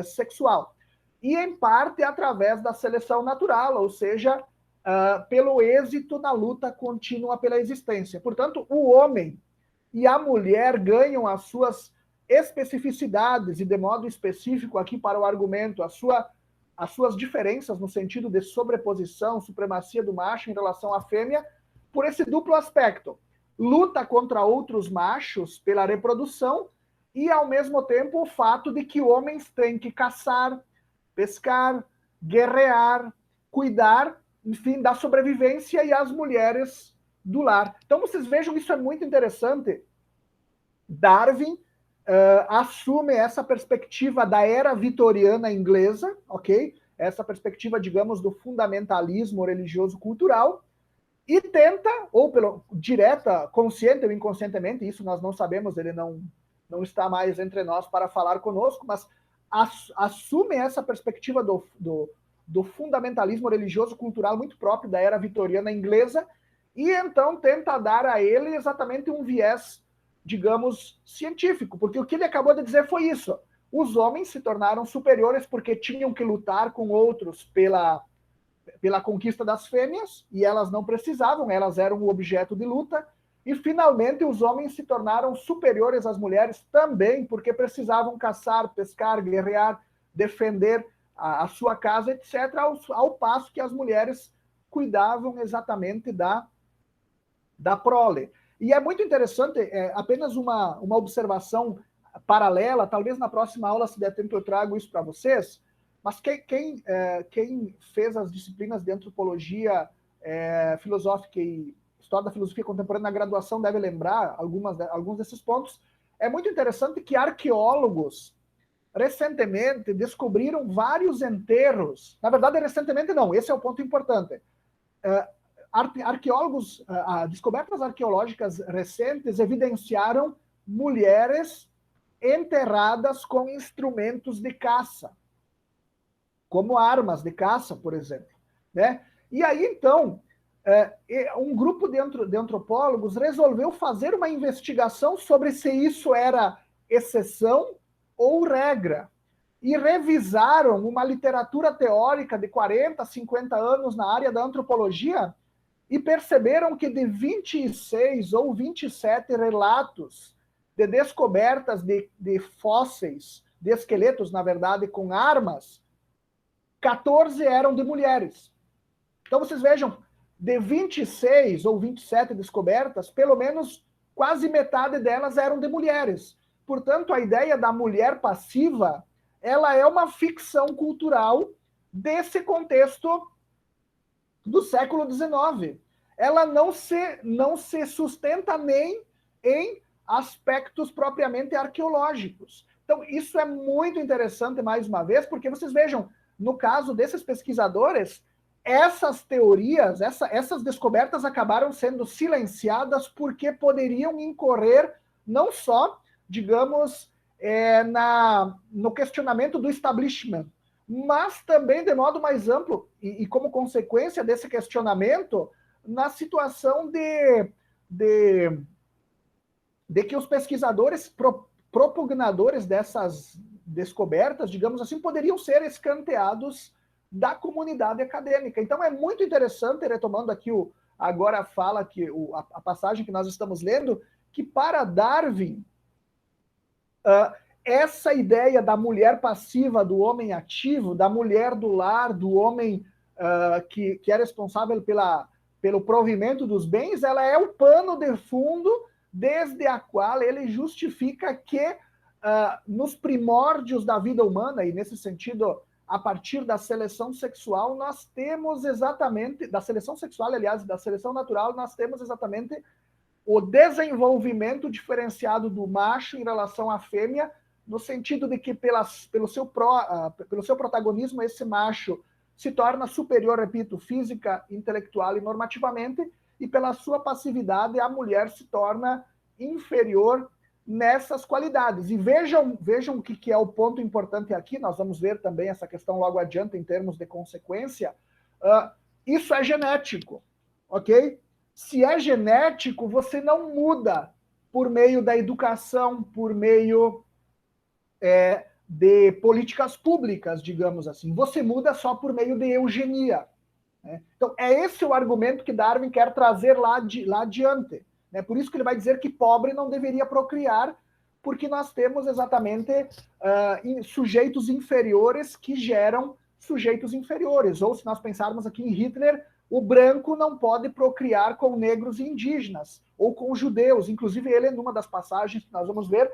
sexual. E, em parte, através da seleção natural, ou seja, pelo êxito na luta contínua pela existência. Portanto, o homem e a mulher ganham as suas especificidades, e de modo específico aqui para o argumento, as suas diferenças no sentido de sobreposição, supremacia do macho em relação à fêmea, por esse duplo aspecto. Luta contra outros machos pela reprodução e, ao mesmo tempo, o fato de que homens têm que caçar, pescar, guerrear, cuidar, enfim, da sobrevivência, e as mulheres do lar. Então, vocês vejam, isso é muito interessante. Darwin assume essa perspectiva da era vitoriana inglesa, ok? Essa perspectiva, digamos, do fundamentalismo religioso-cultural, e tenta, ou pelo direta, consciente ou inconscientemente, isso nós não sabemos, ele não está mais entre nós para falar conosco, mas assume essa perspectiva do fundamentalismo religioso-cultural muito próprio da era vitoriana inglesa, e então tenta dar a ele exatamente um viés, digamos, científico, porque o que ele acabou de dizer foi isso. Os homens se tornaram superiores porque tinham que lutar com outros pela conquista das fêmeas, e elas não precisavam, elas eram o objeto de luta, e finalmente os homens se tornaram superiores às mulheres também, porque precisavam caçar, pescar, guerrear, defender a sua casa, etc., ao passo que as mulheres cuidavam exatamente da prole. E é muito interessante, apenas uma observação paralela, talvez na próxima aula, se der tempo, eu trago isso para vocês, mas quem fez as disciplinas de antropologia filosófica e história da filosofia contemporânea na graduação deve lembrar alguns desses pontos. É muito interessante que arqueólogos recentemente descobriram vários enterros. Na verdade, recentemente não, esse é o ponto importante. Arqueólogos, descobertas arqueológicas recentes evidenciaram mulheres enterradas com instrumentos de caça, como armas de caça, por exemplo, né? E aí, então, um grupo de antropólogos resolveu fazer uma investigação sobre se isso era exceção ou regra, e revisaram uma literatura teórica de 40, 50 anos na área da antropologia, e perceberam que de 26 ou 27 relatos de descobertas de fósseis, de esqueletos, na verdade, com armas, 14 eram de mulheres. Então, vocês vejam, de 26 ou 27 descobertas, pelo menos quase metade delas eram de mulheres. Portanto, a ideia da mulher passiva, ela é uma ficção cultural desse contexto do século XIX. Ela não se sustenta nem em aspectos propriamente arqueológicos. Então, isso é muito interessante, mais uma vez, porque vocês vejam, no caso desses pesquisadores, essas teorias, essas descobertas acabaram sendo silenciadas porque poderiam incorrer não só, digamos, no questionamento do establishment, mas também, de modo mais amplo, e como consequência desse questionamento, na situação de que os pesquisadores propugnadores dessas descobertas, digamos assim, poderiam ser escanteados da comunidade acadêmica. Então é muito interessante, retomando aqui agora fala que a passagem que nós estamos lendo, que para Darwin, essa ideia da mulher passiva, do homem ativo, da mulher do lar, do homem que é responsável pelo provimento dos bens, ela é o pano de fundo desde a qual ele justifica que nos primórdios da vida humana, e nesse sentido, a partir da seleção sexual, nós temos exatamente, da seleção sexual, aliás, da seleção natural, nós temos exatamente o desenvolvimento diferenciado do macho em relação à fêmea, no sentido de que pelo seu protagonismo, esse macho se torna superior, repito, física, intelectual e normativamente, e pela sua passividade, a mulher se torna inferior nessas qualidades. E vejam o que é o ponto importante aqui, nós vamos ver também essa questão logo adiante em termos de consequência. Isso é genético, ok? Se é genético, você não muda por meio da educação, por meio de políticas públicas, digamos assim. Você muda só por meio de eugenia. Né? Então, é esse o argumento que Darwin quer trazer lá adiante. Né? Por isso que ele vai dizer que pobre não deveria procriar, porque nós temos exatamente sujeitos inferiores que geram sujeitos inferiores. Ou, se nós pensarmos aqui em Hitler, o branco não pode procriar com negros e indígenas, ou com judeus. Inclusive, ele, numa das passagens que nós vamos ver,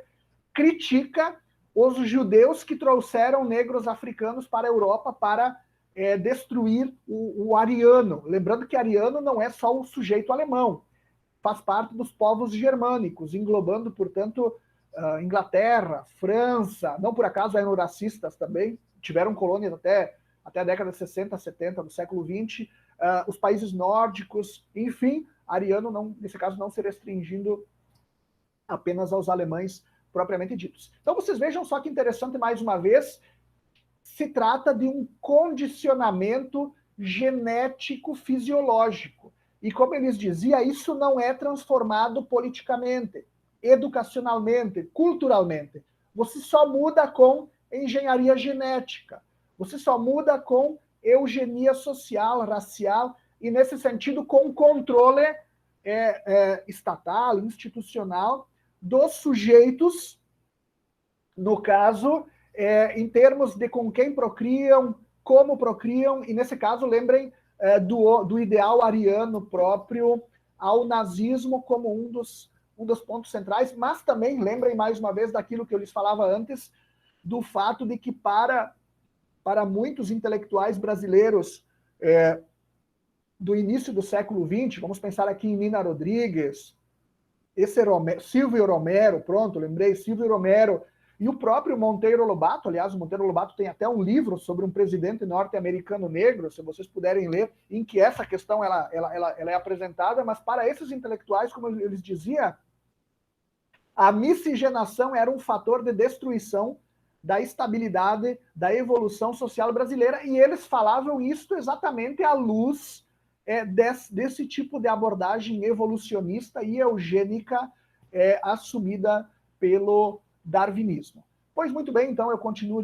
critica os judeus que trouxeram negros africanos para a Europa para destruir o ariano. Lembrando que ariano não é só o sujeito alemão, faz parte dos povos germânicos, englobando, portanto, Inglaterra, França, não por acaso eram racistas também, tiveram colônias até a década de 60, 70 do século XX, os países nórdicos, enfim, ariano, não, nesse caso, não se restringindo apenas aos alemães propriamente ditos. Então, vocês vejam só que interessante, mais uma vez, se trata de um condicionamento genético-fisiológico. E, como eles diziam, isso não é transformado politicamente, educacionalmente, culturalmente. Você só muda com engenharia genética. Você só muda com eugenia social, racial, e, nesse sentido, com controle estatal, institucional, dos sujeitos, no caso, em termos de com quem procriam, como procriam, e nesse caso, lembrem do ideal ariano próprio ao nazismo como um dos pontos centrais, mas também lembrem mais uma vez daquilo que eu lhes falava antes, do fato de que para muitos intelectuais brasileiros do início do século XX, vamos pensar aqui em Nina Rodrigues, Silvio Romero, pronto, lembrei, Silvio Romero, e o próprio Monteiro Lobato. Aliás, o Monteiro Lobato tem até um livro sobre um presidente norte-americano negro, se vocês puderem ler, em que essa questão ela é apresentada, mas para esses intelectuais, como eles diziam, a miscigenação era um fator de destruição da estabilidade, da evolução social brasileira, e eles falavam isso exatamente à luz desse tipo de abordagem evolucionista e eugênica assumida pelo darwinismo. Pois muito bem, então eu continuo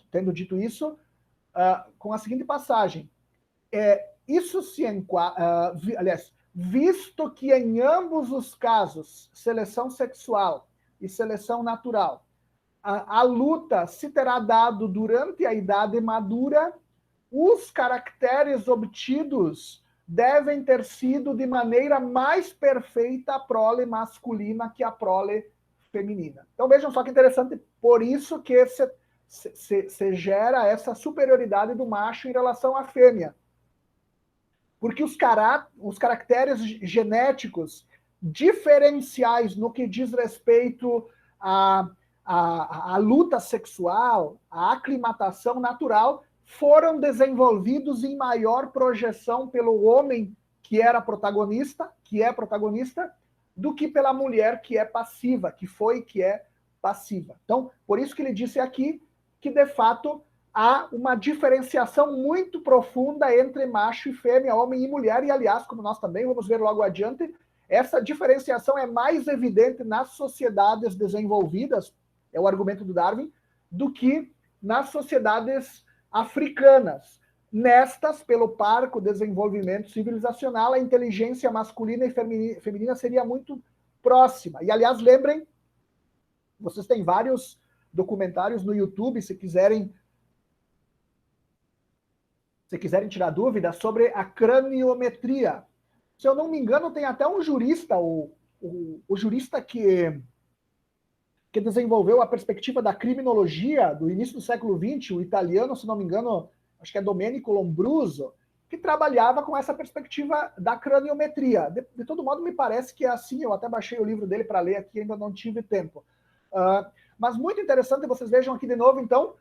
tendo dito isso, com a seguinte passagem. Isso se enquadra, aliás, visto que em ambos os casos, seleção sexual e seleção natural, a luta se terá dado durante a idade madura, os caracteres obtidos devem ter sido de maneira mais perfeita a prole masculina que a prole feminina. Então vejam só que interessante, por isso que se gera essa superioridade do macho em relação à fêmea. Porque os caracteres genéticos diferenciais no que diz respeito à luta sexual, à aclimatação natural, foram desenvolvidos em maior projeção pelo homem que era protagonista, que é protagonista, do que pela mulher que é passiva, que é passiva. Então, por isso que ele disse aqui que, de fato, há uma diferenciação muito profunda entre macho e fêmea, homem e mulher, e, aliás, como nós também vamos ver logo adiante, essa diferenciação é mais evidente nas sociedades desenvolvidas, é o argumento do Darwin, do que nas sociedades africanas. Nestas, pelo parco desenvolvimento civilizacional, a inteligência masculina e feminina seria muito próxima. E, aliás, lembrem, vocês têm vários documentários no YouTube, se quiserem tirar dúvidas sobre a craniometria. Se eu não me engano, tem até um jurista, o jurista que desenvolveu a perspectiva da criminologia do início do século XX, o italiano, se não me engano, acho que é Domenico Lombroso, que trabalhava com essa perspectiva da craniometria. De todo modo, me parece que é assim, eu até baixei o livro dele para ler aqui, ainda não tive tempo. Mas muito interessante, vocês vejam aqui de novo, então,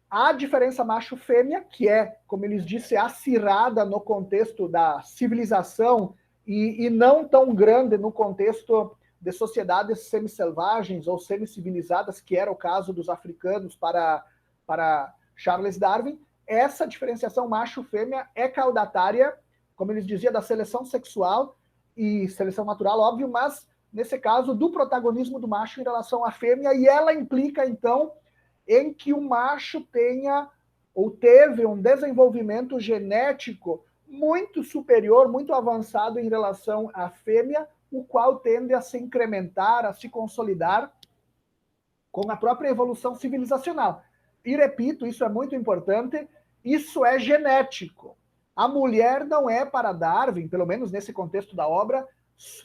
a diferença macho-fêmea, que é, como eles disseram, acirrada no contexto da civilização e não tão grande no contexto de sociedades semi-selvagens ou semi-civilizadas, que era o caso dos africanos para Charles Darwin. Essa diferenciação macho-fêmea é caudatária, como eles diziam, da seleção sexual e seleção natural, óbvio, mas, nesse caso, do protagonismo do macho em relação à fêmea, e ela implica, então, em que o macho tenha ou teve um desenvolvimento genético muito superior, muito avançado em relação à fêmea, o qual tende a se incrementar, a se consolidar com a própria evolução civilizacional. E repito, isso é muito importante, isso é genético. A mulher não é, para Darwin, pelo menos nesse contexto da obra,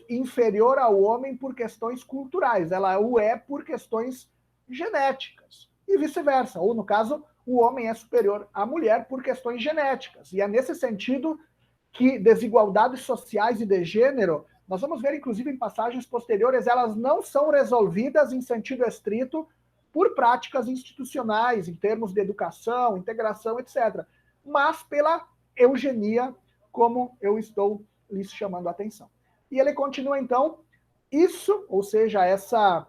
inferior ao homem por questões culturais, ela o é por questões genéticas. E vice-versa, ou no caso, o homem é superior à mulher por questões genéticas. E é nesse sentido que desigualdades sociais e de gênero, nós vamos ver, inclusive, em passagens posteriores, elas não são resolvidas em sentido estrito por práticas institucionais, em termos de educação, integração, etc., mas pela eugenia, como eu estou lhes chamando a atenção. E ele continua, então, isso, ou seja, essa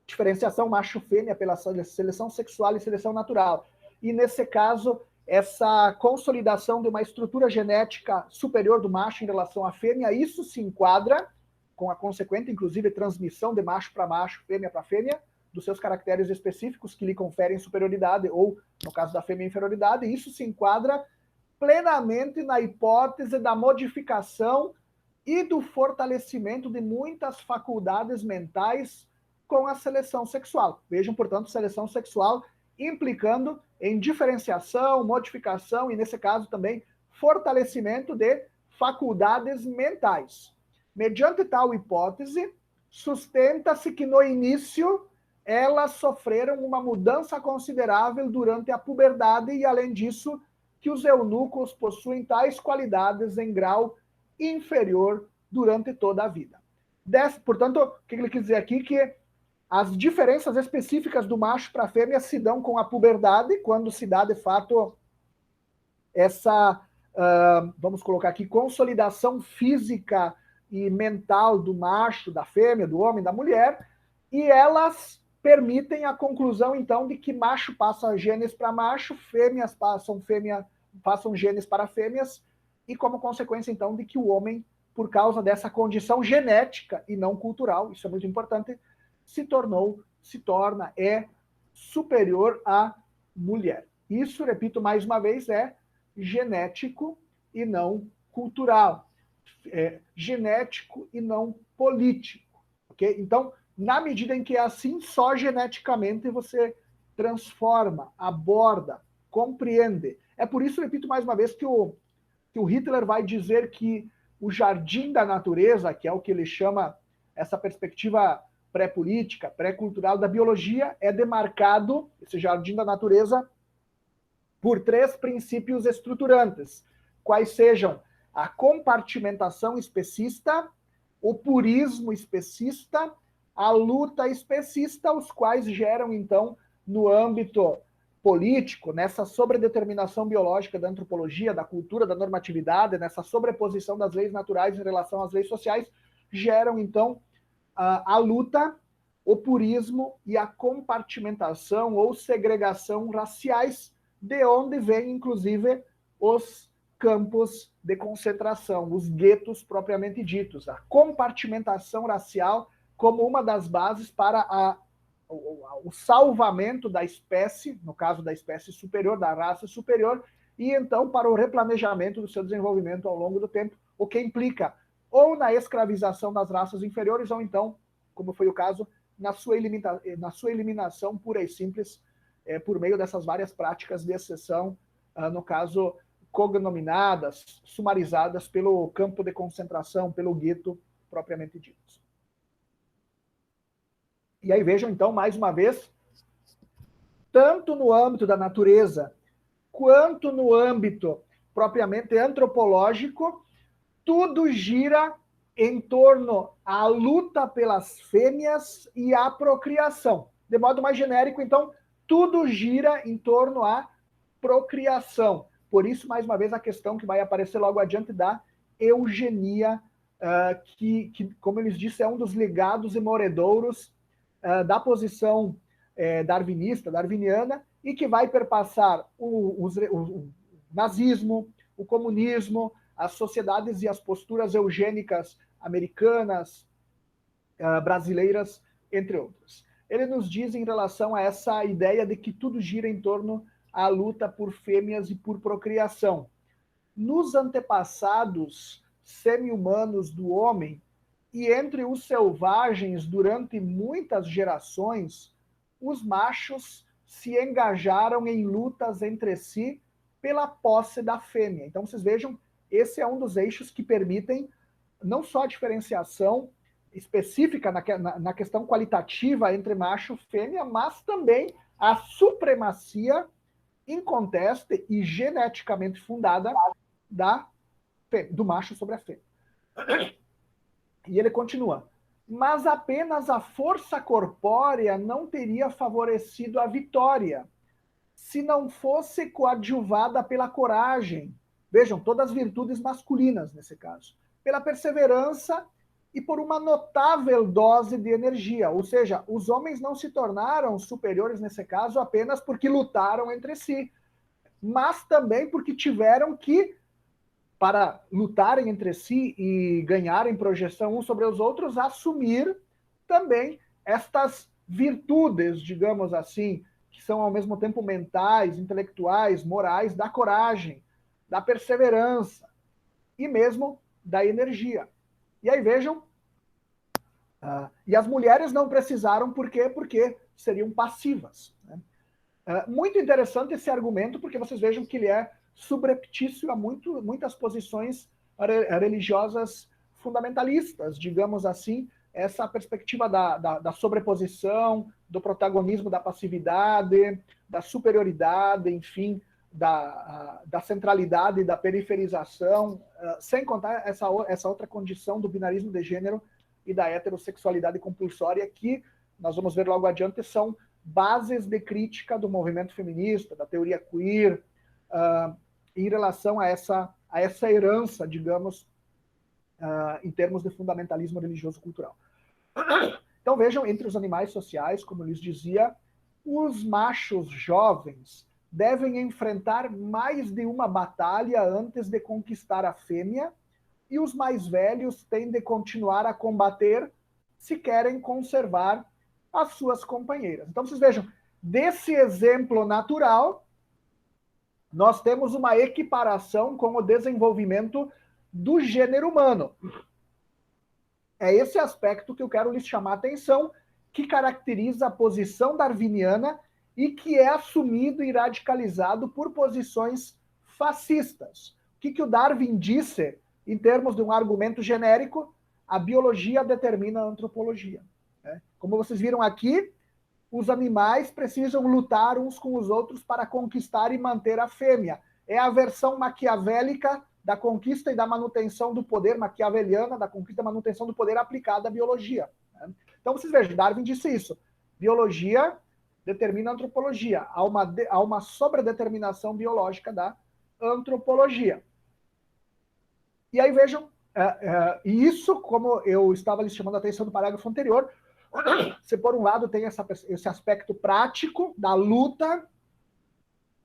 diferenciação macho-fêmea pela seleção sexual e seleção natural. E, nesse caso, essa consolidação de uma estrutura genética superior do macho em relação à fêmea, isso se enquadra com a consequente, inclusive, transmissão de macho para macho, fêmea para fêmea, dos seus caracteres específicos que lhe conferem superioridade, ou, no caso da fêmea, inferioridade, e isso se enquadra plenamente na hipótese da modificação e do fortalecimento de muitas faculdades mentais com a seleção sexual. Vejam, portanto, seleção sexual implicando em diferenciação, modificação e, nesse caso, também fortalecimento de faculdades mentais. Mediante tal hipótese, sustenta-se que, no início, elas sofreram uma mudança considerável durante a puberdade e, além disso, que os eunucos possuem tais qualidades em grau inferior durante toda a vida. Portanto, o que ele quis dizer aqui? Que as diferenças específicas do macho para a fêmea se dão com a puberdade, quando se dá, de fato, essa, vamos colocar aqui, consolidação física e mental do macho, da fêmea, do homem, da mulher, e elas permitem a conclusão, então, de que macho passa genes para macho, fêmeas passam genes para fêmeas, e como consequência, então, de que o homem, por causa dessa condição genética e não cultural, isso é muito importante, se torna, é superior à mulher. Isso, repito mais uma vez, é genético e não cultural. É genético e não político. Okay? Então, na medida em que é assim, só geneticamente você transforma, aborda, compreende. É por isso, repito mais uma vez, que o Hitler vai dizer que o jardim da natureza, que é o que ele chama essa perspectiva pré-política, pré-cultural da biologia, é demarcado, esse jardim da natureza, por 3 princípios estruturantes, quais sejam a compartimentação especista, o purismo especista, a luta especista, os quais geram, então, no âmbito político, nessa sobredeterminação biológica da antropologia, da cultura, da normatividade, nessa sobreposição das leis naturais em relação às leis sociais, geram, então, a luta, o purismo e a compartimentação ou segregação raciais, de onde vêm, inclusive, os campos de concentração, os guetos propriamente ditos. A compartimentação racial como uma das bases para o salvamento da espécie, no caso da espécie superior, da raça superior, e então para o replanejamento do seu desenvolvimento ao longo do tempo, o que implica ou na escravização das raças inferiores, ou então, como foi o caso, na sua eliminação pura e simples, por meio dessas várias práticas de exceção, no caso, cognominadas, sumarizadas pelo campo de concentração, pelo gueto propriamente dito. E aí vejam, então, mais uma vez, tanto no âmbito da natureza, quanto no âmbito propriamente antropológico, tudo gira em torno à luta pelas fêmeas e à procriação. De modo mais genérico, então, tudo gira em torno à procriação. Por isso, mais uma vez, a questão que vai aparecer logo adiante da eugenia, que, como eles disseram, é um dos legados e moredouros da posição darwiniana, e que vai perpassar o nazismo, o comunismo, as sociedades e as posturas eugênicas americanas, brasileiras, entre outras. Ele nos diz em relação a essa ideia de que tudo gira em torno à luta por fêmeas e por procriação. Nos antepassados semi-humanos do homem, e entre os selvagens durante muitas gerações, os machos se engajaram em lutas entre si pela posse da fêmea. Então, vocês vejam, esse é um dos eixos que permitem não só a diferenciação específica na questão qualitativa entre macho e fêmea, mas também a supremacia inconteste e geneticamente fundada do macho sobre a fêmea. E ele continua. Mas apenas a força corpórea não teria favorecido a vitória, se não fosse coadjuvada pela coragem. Vejam, todas as virtudes masculinas nesse caso. Pela perseverança e por uma notável dose de energia. Ou seja, os homens não se tornaram superiores nesse caso apenas porque lutaram entre si, mas também porque tiveram que, para lutarem entre si e ganharem projeção uns sobre os outros, assumir também estas virtudes, digamos assim, que são ao mesmo tempo mentais, intelectuais, morais, da coragem, da perseverança e mesmo da energia. E aí vejam, e as mulheres não precisaram, por quê? Porque seriam passivas. Né? Muito interessante esse argumento, porque vocês vejam que ele é subreptício a muitas posições religiosas fundamentalistas, digamos assim, essa perspectiva da sobreposição, do protagonismo da passividade, da superioridade, enfim, da centralidade, da periferização, sem contar essa outra condição do binarismo de gênero e da heterossexualidade compulsória, que nós vamos ver logo adiante, são bases de crítica do movimento feminista, da teoria queer, em relação a essa herança, digamos, em termos de fundamentalismo religioso-cultural. Então vejam, entre os animais sociais, como eu lhes dizia, os machos jovens devem enfrentar mais de uma batalha antes de conquistar a fêmea, e os mais velhos têm de continuar a combater se querem conservar as suas companheiras. Então vocês vejam, desse exemplo natural, nós temos uma equiparação com o desenvolvimento do gênero humano. É esse aspecto que eu quero lhes chamar a atenção, que caracteriza a posição darwiniana e que é assumido e radicalizado por posições fascistas. O que o Darwin disse, em termos de um argumento genérico? A biologia determina a antropologia. Como vocês viram aqui, os animais precisam lutar uns com os outros para conquistar e manter a fêmea. É a versão maquiavélica da conquista e da manutenção do poder, maquiaveliana, da conquista e da manutenção do poder aplicada à biologia. Então, vocês vejam, Darwin disse isso. Biologia determina a antropologia. Há uma sobredeterminação biológica da antropologia. E aí vejam, e isso, como eu estava lhes chamando a atenção no parágrafo anterior, você, por um lado, tem esse aspecto prático da luta,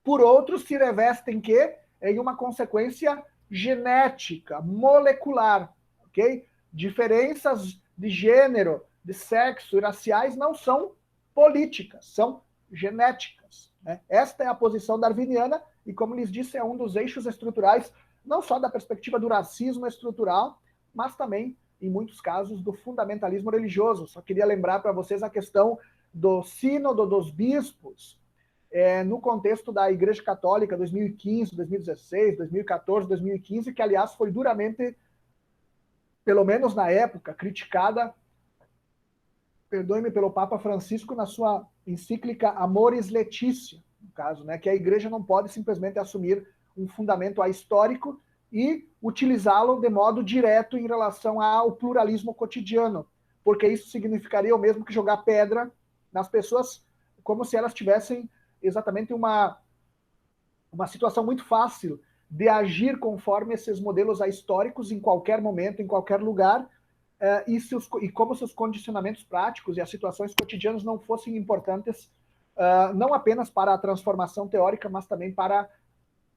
por outro, se reveste em quê? Em uma consequência genética, molecular, ok? Diferenças de gênero, de sexo e raciais não são políticas, são genéticas. Esta é a posição darwiniana e, como lhes disse, é um dos eixos estruturais, não só da perspectiva do racismo estrutural, mas também, em muitos casos, do fundamentalismo religioso. Só queria lembrar para vocês a questão do sínodo dos bispos, no contexto da Igreja Católica 2015, 2016, 2014, 2015, que, aliás, foi duramente, pelo menos na época, criticada, perdoe-me, pelo Papa Francisco na sua encíclica Amoris Laetitia, no caso, que a Igreja não pode simplesmente assumir um fundamento ahistórico e utilizá-lo de modo direto em relação ao pluralismo cotidiano, porque isso significaria o mesmo que jogar pedra nas pessoas, como se elas tivessem exatamente uma situação muito fácil de agir conforme esses modelos ahistóricos em qualquer momento, em qualquer lugar, e como se os condicionamentos práticos e as situações cotidianas não fossem importantes, não apenas para a transformação teórica, mas também para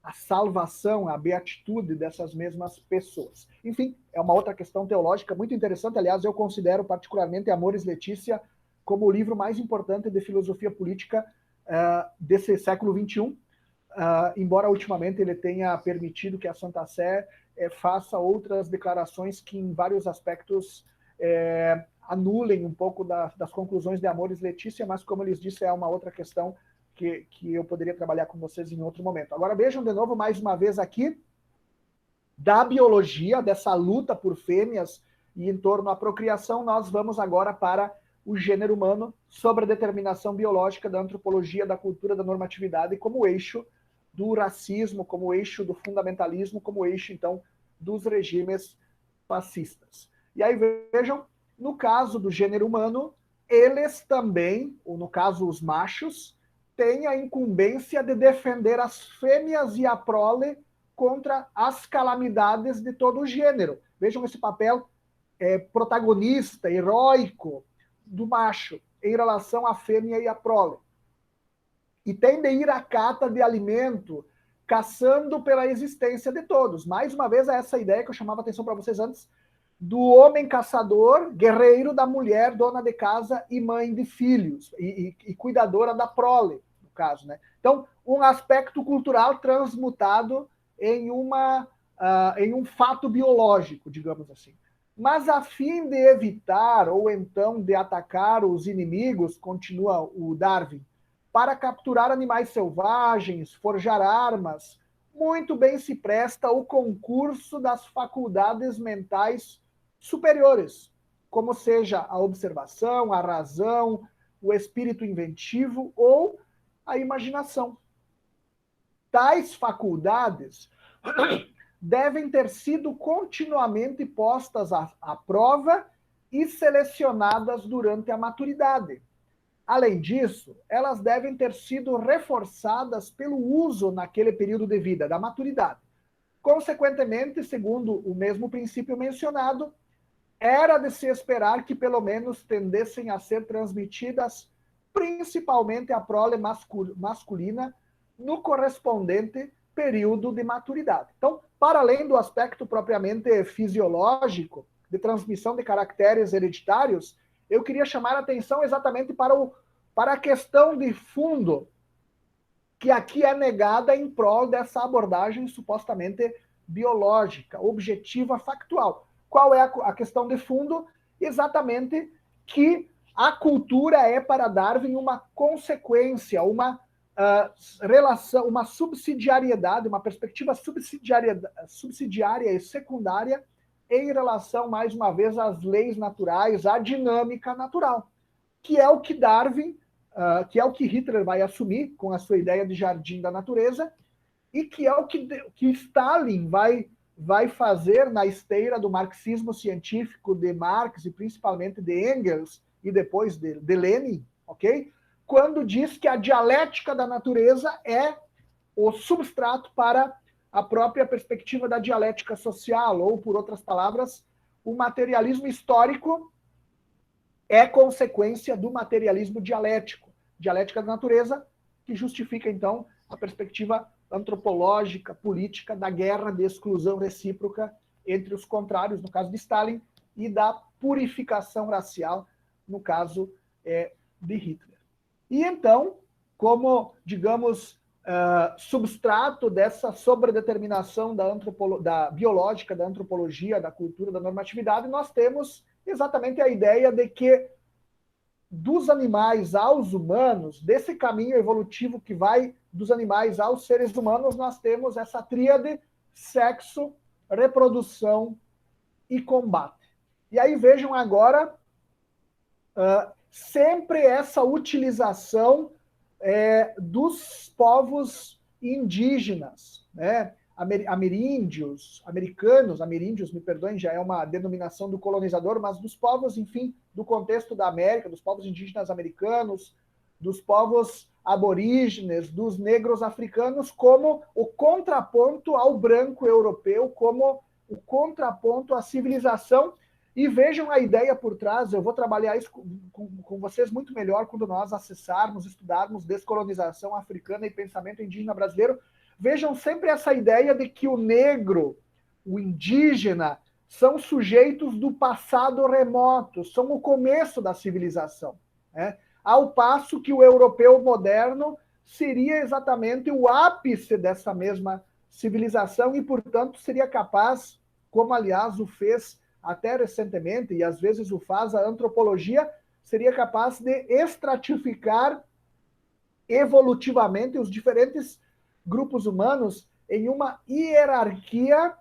a salvação, a beatitude dessas mesmas pessoas. Enfim, é uma outra questão teológica muito interessante. Aliás, eu considero particularmente Amoris Laetitia como o livro mais importante de filosofia política desse século XXI, embora ultimamente ele tenha permitido que a Santa Sé faça outras declarações que, em vários aspectos, anulem um pouco das conclusões de Amoris Laetitia, mas, como eu lhes disse, é uma outra questão que eu poderia trabalhar com vocês em outro momento. Agora, vejam de novo, mais uma vez aqui, da biologia, dessa luta por fêmeas e em torno à procriação, nós vamos agora para o gênero humano, sobre a determinação biológica da antropologia, da cultura, da normatividade, como eixo do racismo, como eixo do fundamentalismo, como eixo, então, dos regimes fascistas. E aí, vejam, no caso do gênero humano, eles também, ou no caso os machos, têm a incumbência de defender as fêmeas e a prole contra as calamidades de todo o gênero. Vejam esse papel protagonista, heróico, do macho em relação à fêmea e à prole. E tem de ir à cata de alimento, caçando pela existência de todos. Mais uma vez, essa ideia que eu chamava a atenção para vocês antes, do homem caçador, guerreiro, da mulher, dona de casa e mãe de filhos, e cuidadora da prole, no caso. Então, um aspecto cultural transmutado em um fato biológico, digamos assim. Mas, a fim de evitar, ou então de atacar os inimigos, continua o Darwin, para capturar animais selvagens, forjar armas, muito bem se presta o concurso das faculdades mentais superiores, como seja a observação, a razão, o espírito inventivo ou a imaginação. Tais faculdades devem ter sido continuamente postas à prova e selecionadas durante a maturidade. Além disso, elas devem ter sido reforçadas pelo uso naquele período de vida, da maturidade. Consequentemente, segundo o mesmo princípio mencionado, era de se esperar que pelo menos tendessem a ser transmitidas principalmente a prole masculina no correspondente período de maturidade. Então, para além do aspecto propriamente fisiológico, de transmissão de caracteres hereditários, eu queria chamar a atenção exatamente para a questão de fundo, que aqui é negada em prol dessa abordagem supostamente biológica, objetiva, factual. Qual é a questão de fundo? Exatamente que A cultura é para Darwin uma consequência, uma relação, uma subsidiariedade, uma perspectiva subsidiária e secundária em relação, mais uma vez, às leis naturais, à dinâmica natural, que é o que Darwin, que é o que Hitler vai assumir com a sua ideia de jardim da natureza, e que é o que Stalin vai fazer na esteira do marxismo científico de Marx e principalmente de Engels e depois de Lenin, ok? Quando diz que a dialética da natureza é o substrato para a própria perspectiva da dialética social, ou, por outras palavras, o materialismo histórico é consequência do materialismo dialético, dialética da natureza, que justifica, então, a perspectiva antropológica, política, da guerra de exclusão recíproca entre os contrários, no caso de Stalin, e da purificação racial, no caso de Hitler. E então, como, digamos, substrato dessa sobredeterminação da biológica, da antropologia, da cultura, da normatividade, nós temos exatamente a ideia de que dos animais aos humanos, desse caminho evolutivo que vai dos animais aos seres humanos, nós temos essa tríade: sexo, reprodução e combate. E aí vejam agora sempre essa utilização dos povos indígenas, né? Ameríndios, me perdoem, já é uma denominação do colonizador, mas dos povos, enfim, do contexto da América, dos povos indígenas americanos, dos povos aborígenes, dos negros africanos, como o contraponto ao branco europeu, como o contraponto à civilização. E vejam a ideia por trás, eu vou trabalhar isso com vocês muito melhor quando nós acessarmos, estudarmos descolonização africana e pensamento indígena brasileiro. Vejam sempre essa ideia de que o negro, o indígena, são sujeitos do passado remoto, são o começo da civilização, né? Ao passo que o europeu moderno seria exatamente o ápice dessa mesma civilização e, portanto, seria capaz, como aliás o fez até recentemente, e às vezes o faz a antropologia, seria capaz de estratificar evolutivamente os diferentes grupos humanos em uma hierarquia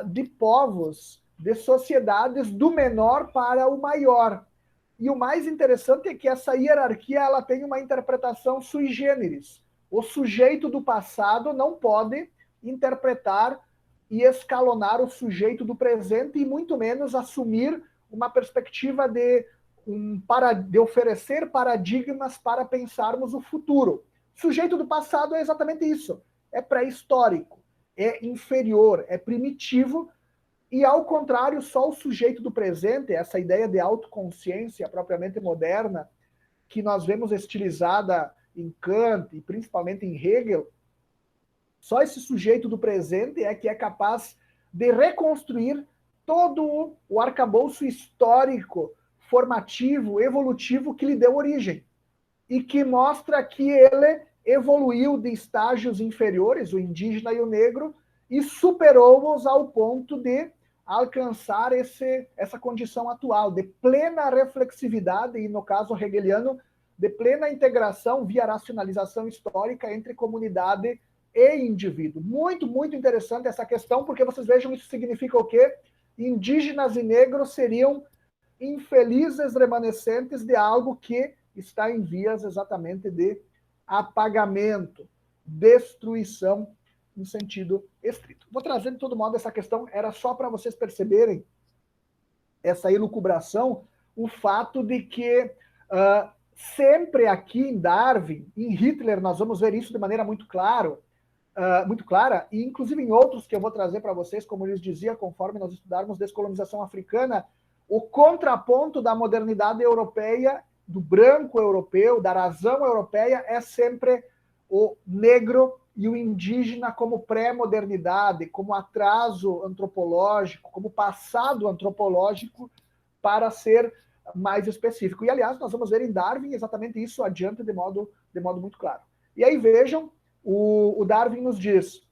de povos, de sociedades, do menor para o maior. E o mais interessante é que essa hierarquia ela tem uma interpretação sui generis. O sujeito do passado não pode interpretar e escalonar o sujeito do presente e muito menos assumir uma perspectiva de oferecer paradigmas para pensarmos o futuro. O sujeito do passado é exatamente isso. É pré-histórico, é inferior, é primitivo, e ao contrário, só o sujeito do presente, essa ideia de autoconsciência propriamente moderna, que nós vemos estilizada em Kant e principalmente em Hegel, só esse sujeito do presente é que é capaz de reconstruir todo o arcabouço histórico, formativo, evolutivo que lhe deu origem e que mostra que ele evoluiu de estágios inferiores, o indígena e o negro, e superou-os ao ponto de alcançar essa condição atual de plena reflexividade e, no caso hegeliano, de plena integração via racionalização histórica entre comunidade e indivíduo. Muito, muito interessante essa questão, porque vocês vejam, isso significa o quê? Indígenas e negros seriam infelizes remanescentes de algo que está em vias exatamente de apagamento, destruição, no sentido estrito. Vou trazer, de todo modo, essa questão, era só para vocês perceberem essa elucubração, o fato de que sempre aqui em Darwin, em Hitler, nós vamos ver isso de maneira muito clara, e inclusive em outros que eu vou trazer para vocês, como eu lhes dizia, conforme nós estudarmos descolonização africana, o contraponto da modernidade europeia, do branco europeu, da razão europeia, é sempre o negro e o indígena como pré-modernidade, como atraso antropológico, como passado antropológico, para ser mais específico. E, aliás, nós vamos ver em Darwin exatamente isso adiante de modo muito claro. E aí, vejam, o Darwin nos diz,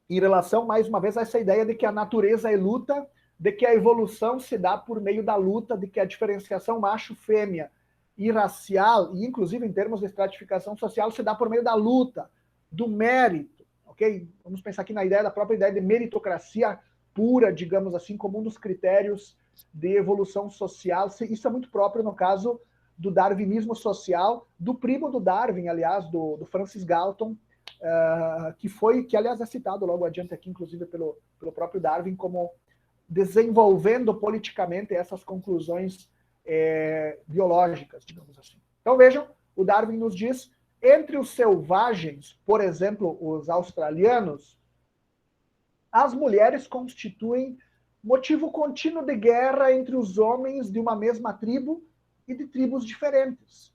em relação, mais uma vez, a essa ideia de que a natureza é luta, de que a evolução se dá por meio da luta, de que a diferenciação macho-fêmea e racial, e inclusive em termos de estratificação social, se dá por meio da luta, do mérito, ok? Vamos pensar aqui na ideia da própria ideia de meritocracia pura, digamos assim, como um dos critérios de evolução social. Isso é muito próprio no caso do darwinismo social, do primo do Darwin, aliás, do Francis Galton, que aliás é citado logo adiante aqui, inclusive pelo próprio Darwin, como desenvolvendo politicamente essas conclusões biológicas, digamos assim. Então vejam, o Darwin nos diz, entre os selvagens, por exemplo, os australianos, as mulheres constituem motivo contínuo de guerra entre os homens de uma mesma tribo e de tribos diferentes.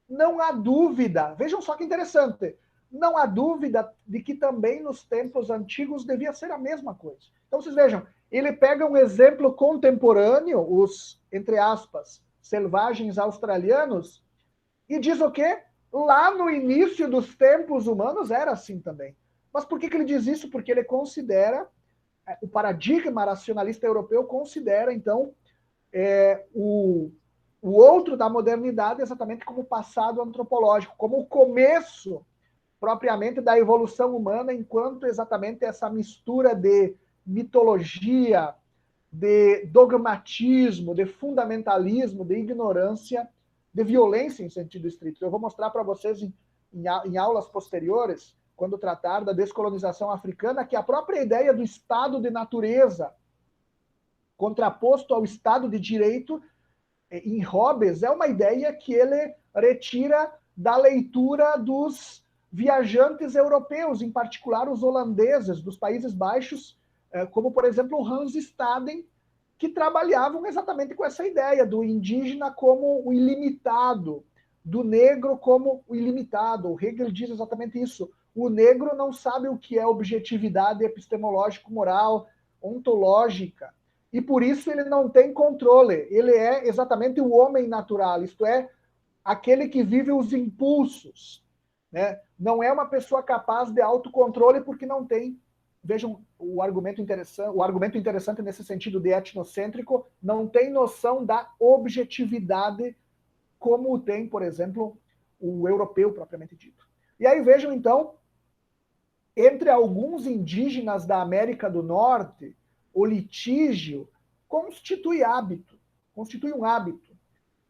Não há dúvida, vejam só que interessante, não há dúvida de que também nos tempos antigos devia ser a mesma coisa. Então vocês vejam, ele pega um exemplo contemporâneo, os, entre aspas, selvagens australianos, e diz o quê? Lá no início dos tempos humanos era assim também. Mas por que ele diz isso? Porque ele considera, o paradigma racionalista europeu considera, então, o outro da modernidade exatamente como passado antropológico, como o começo propriamente da evolução humana, enquanto exatamente essa mistura de mitologia, de dogmatismo, de fundamentalismo, de ignorância, de violência em sentido estrito. Eu vou mostrar para vocês em aulas posteriores, quando tratar da descolonização africana, que a própria ideia do estado de natureza, contraposto ao estado de direito, em Hobbes, é uma ideia que ele retira da leitura dos viajantes europeus, em particular os holandeses dos Países Baixos, como, por exemplo, o Hans Staden, que trabalhavam exatamente com essa ideia do indígena como o ilimitado, do negro como o ilimitado. O Hegel diz exatamente isso. O negro não sabe o que é objetividade epistemológico-moral, ontológica, e por isso ele não tem controle. Ele é exatamente o homem natural, isto é, aquele que vive os impulsos, né? Não é uma pessoa capaz de autocontrole porque não tem. Vejam o argumento interessante nesse sentido de etnocêntrico, não tem noção da objetividade como tem, por exemplo, o europeu propriamente dito. E aí vejam então, entre alguns indígenas da América do Norte, o litígio constitui um hábito.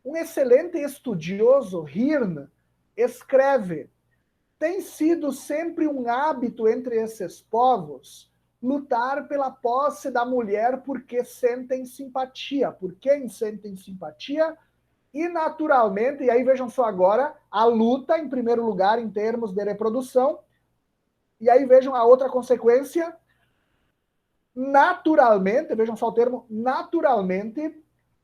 Um excelente estudioso, Hirn, escreve: tem sido sempre um hábito entre esses povos lutar pela posse da mulher porque sentem simpatia. Por quem sentem simpatia? E naturalmente, e aí vejam só agora, a luta, em primeiro lugar, em termos de reprodução, e aí vejam a outra consequência, naturalmente, vejam só o termo, naturalmente,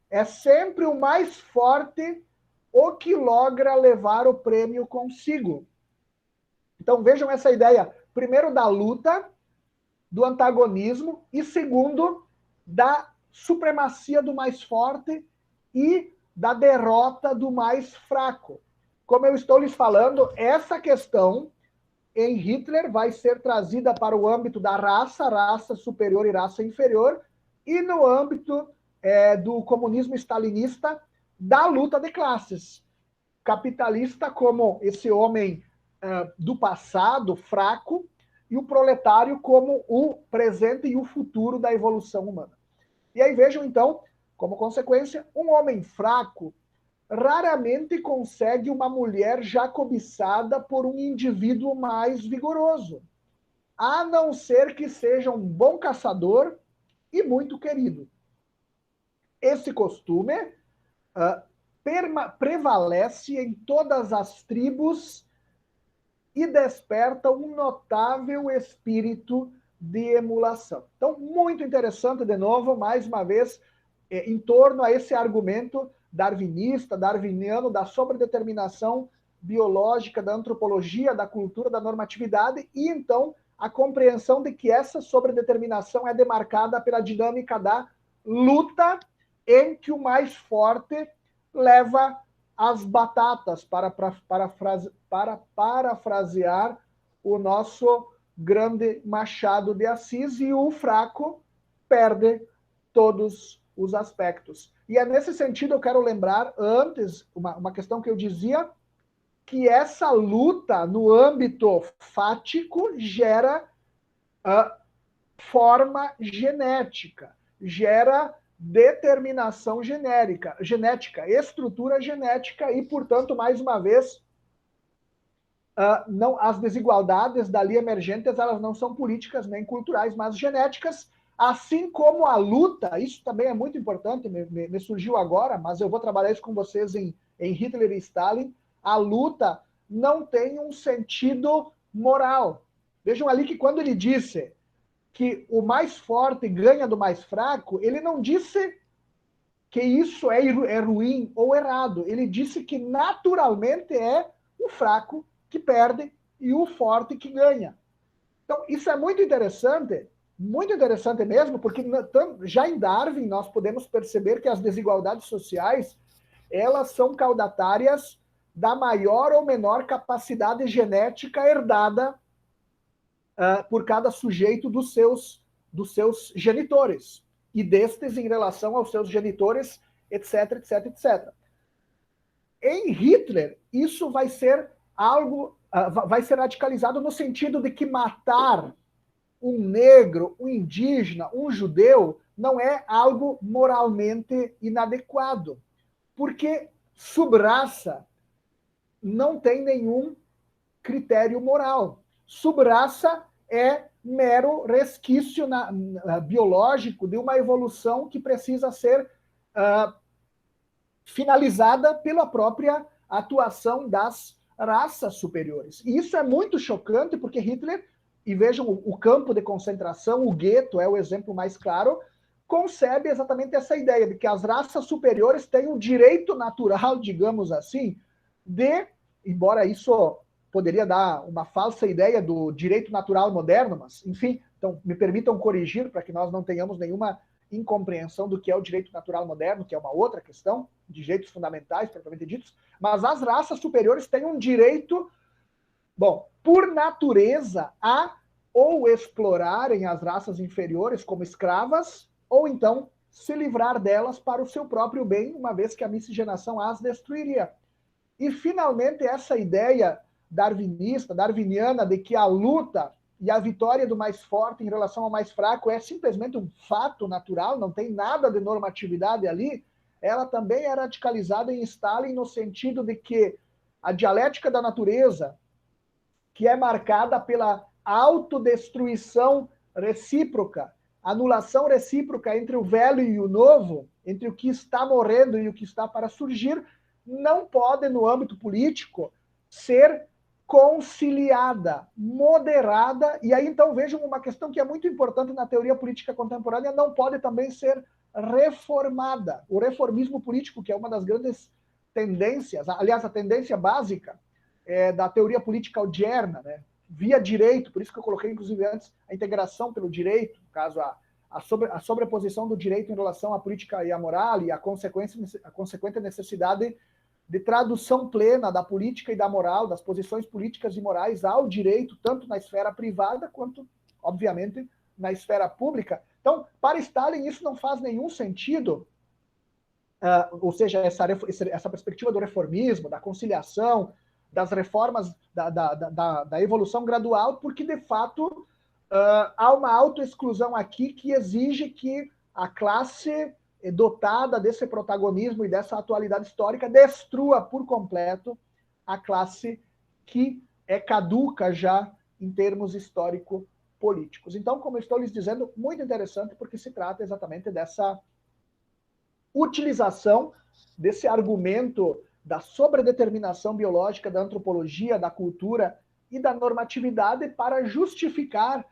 é sempre o mais forte o que logra levar o prêmio consigo. Então vejam essa ideia, primeiro da luta, do antagonismo, e segundo, da supremacia do mais forte e da derrota do mais fraco. Como eu estou lhes falando, essa questão em Hitler vai ser trazida para o âmbito da raça superior e raça inferior, e no âmbito do comunismo stalinista, da luta de classes. Capitalista como esse homem do passado, fraco, e o proletário como o presente e o futuro da evolução humana. E aí vejam, então, como consequência, um homem fraco raramente consegue uma mulher já cobiçada por um indivíduo mais vigoroso, a não ser que seja um bom caçador e muito querido. Esse costume prevalece em todas as tribos e desperta um notável espírito de emulação. Então, muito interessante, de novo, mais uma vez, em torno a esse argumento darwiniano, da sobredeterminação biológica, da antropologia, da cultura, da normatividade, e então a compreensão de que essa sobredeterminação é demarcada pela dinâmica da luta em que o mais forte leva as batatas, para parafrasear o nosso grande Machado de Assis, e o fraco perde todos os aspectos. E é nesse sentido eu quero lembrar antes uma questão que eu dizia, que essa luta no âmbito fático gera forma genética, gera determinação genética, estrutura genética e, portanto, mais uma vez, não, as desigualdades dali emergentes, elas não são políticas nem culturais, mas genéticas, assim como a luta, isso também é muito importante, me surgiu agora, mas eu vou trabalhar isso com vocês em Hitler e Stalin, a luta não tem um sentido moral. Vejam ali que quando ele disse que o mais forte ganha do mais fraco, ele não disse que isso é ruim ou errado, ele disse que naturalmente é o fraco que perde e o forte que ganha. Então, isso é muito interessante mesmo, porque já em Darwin nós podemos perceber que as desigualdades sociais, elas são caudatárias da maior ou menor capacidade genética herdada por cada sujeito dos seus genitores, e destes em relação aos seus genitores, etc, etc, etc. Em Hitler, isso vai ser algo, vai ser radicalizado no sentido de que matar um negro, um indígena, um judeu, não é algo moralmente inadequado, porque subraça não tem nenhum critério moral. Subraça é mero resquício biológico de uma evolução que precisa ser finalizada pela própria atuação das raças superiores. E isso é muito chocante, porque Hitler, e vejam o campo de concentração, o gueto é o exemplo mais claro, concebe exatamente essa ideia de que as raças superiores têm o direito natural, digamos assim, de, embora isso poderia dar uma falsa ideia do direito natural moderno, mas, enfim, então me permitam corrigir para que nós não tenhamos nenhuma incompreensão do que é o direito natural moderno, que é uma outra questão, de direitos fundamentais, propriamente ditos, mas as raças superiores têm um direito, bom, por natureza, a ou explorarem as raças inferiores como escravas, ou então se livrar delas para o seu próprio bem, uma vez que a miscigenação as destruiria. E, finalmente, essa ideia darwiniana, de que a luta e a vitória do mais forte em relação ao mais fraco é simplesmente um fato natural, não tem nada de normatividade ali, ela também é radicalizada em Stalin no sentido de que a dialética da natureza, que é marcada pela autodestruição recíproca, anulação recíproca entre o velho e o novo, entre o que está morrendo e o que está para surgir, não pode, no âmbito político, ser conciliada, moderada, e aí então vejam uma questão que é muito importante na teoria política contemporânea, não pode também ser reformada. O reformismo político, que é uma das grandes tendências, aliás, a tendência básica da teoria política odierna, né? Via direito, por isso que eu coloquei, inclusive, antes, a integração pelo direito, no caso, a sobreposição do direito em relação à política e à moral, e a consequente necessidade de tradução plena da política e da moral, das posições políticas e morais ao direito, tanto na esfera privada quanto, obviamente, na esfera pública. Então, para Stalin, isso não faz nenhum sentido, ou seja, essa perspectiva do reformismo, da conciliação, das reformas, da evolução gradual, porque, de fato, há uma autoexclusão aqui que exige que a classe dotada desse protagonismo e dessa atualidade histórica destrua por completo a classe que é caduca já em termos histórico-políticos. Então, como eu estou lhes dizendo, muito interessante, porque se trata exatamente dessa utilização desse argumento da sobredeterminação biológica da antropologia, da cultura e da normatividade para justificar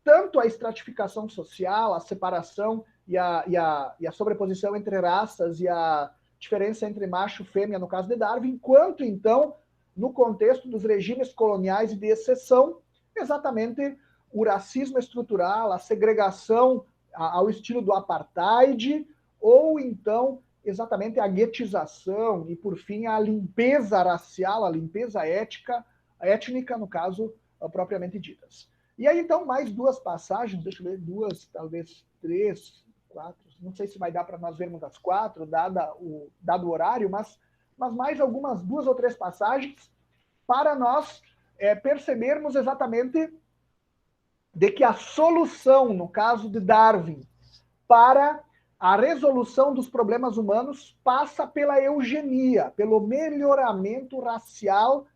tanto a estratificação social, a separação e a sobreposição entre raças e a diferença entre macho e fêmea, no caso de Darwin, quanto, então, no contexto dos regimes coloniais e de exceção, exatamente o racismo estrutural, a segregação ao estilo do apartheid, ou, então, exatamente a guetização e, por fim, a limpeza racial, a limpeza étnica, no caso, propriamente ditas. E aí, então, mais duas passagens, deixa eu ver, duas, talvez três, quatro, não sei se vai dar para nós vermos as 4, dado o horário, mas mais algumas 2 ou 3 passagens para nós percebermos exatamente de que a solução, no caso de Darwin, para a resolução dos problemas humanos passa pela eugenia, pelo melhoramento racial,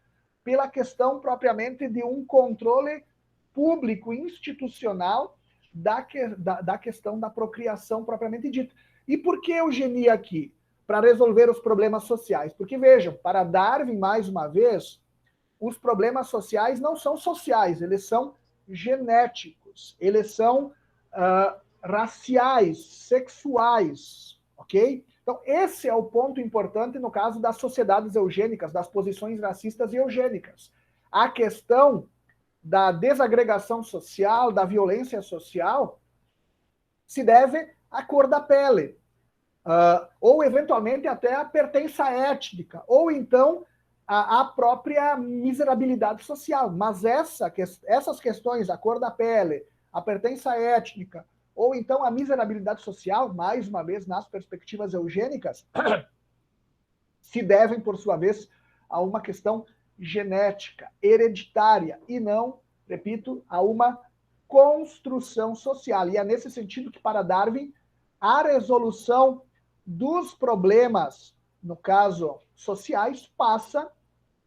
pela questão propriamente de um controle público, institucional, da questão da procriação propriamente dita. E por que eugenia aqui? Para resolver os problemas sociais. Porque, vejam, para Darwin, mais uma vez, os problemas sociais não são sociais, eles são genéticos, eles são raciais, sexuais, ok? Então, esse é o ponto importante no caso das sociedades eugênicas, das posições racistas e eugênicas. A questão da desagregação social, da violência social, se deve à cor da pele, ou eventualmente até à pertença étnica, ou então à própria miserabilidade social. Mas essas questões, a cor da pele, a pertença étnica, ou então a miserabilidade social, mais uma vez, nas perspectivas eugênicas, se devem, por sua vez, a uma questão genética, hereditária, e não, repito, a uma construção social. E é nesse sentido que, para Darwin, a resolução dos problemas, no caso sociais, passa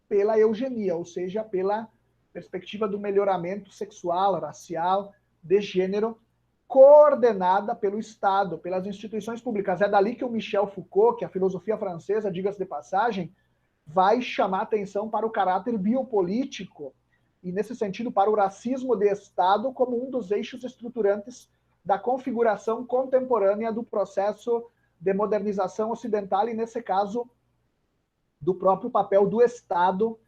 pela eugenia, ou seja, pela perspectiva do melhoramento sexual, racial, de gênero, coordenada pelo Estado, pelas instituições públicas. É dali que o Michel Foucault, que a filosofia francesa, diga-se de passagem, vai chamar atenção para o caráter biopolítico e, nesse sentido, para o racismo de Estado como um dos eixos estruturantes da configuração contemporânea do processo de modernização ocidental e, nesse caso, do próprio papel do Estado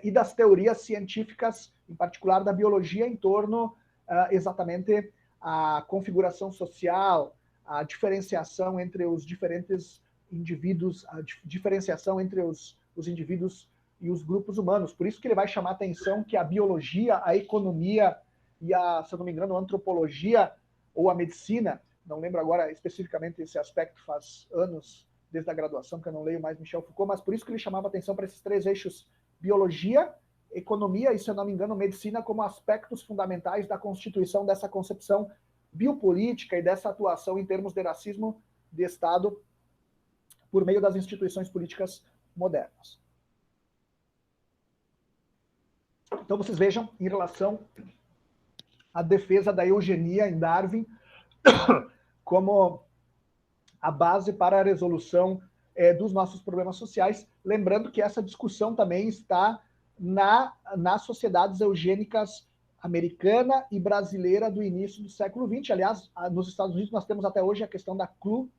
e das teorias científicas, em particular da biologia, em torno exatamente a configuração social, a diferenciação entre os diferentes indivíduos, a diferenciação entre os indivíduos e os grupos humanos. Por isso que ele vai chamar a atenção que a biologia, a economia e se eu não me engano, a antropologia ou a medicina, não lembro agora especificamente esse aspecto, faz anos desde a graduação que eu não leio mais Michel Foucault, mas por isso que ele chamava a atenção para esses 3 eixos: biologia, economia e, se eu não me engano, medicina, como aspectos fundamentais da constituição dessa concepção biopolítica e dessa atuação em termos de racismo de Estado por meio das instituições políticas modernas. Então, vocês vejam, em relação à defesa da eugenia em Darwin como a base para a resolução dos nossos problemas sociais, lembrando que essa discussão também está nas sociedades eugênicas americana e brasileira do início do século XX. Aliás, nos Estados Unidos nós temos até hoje a questão da Ku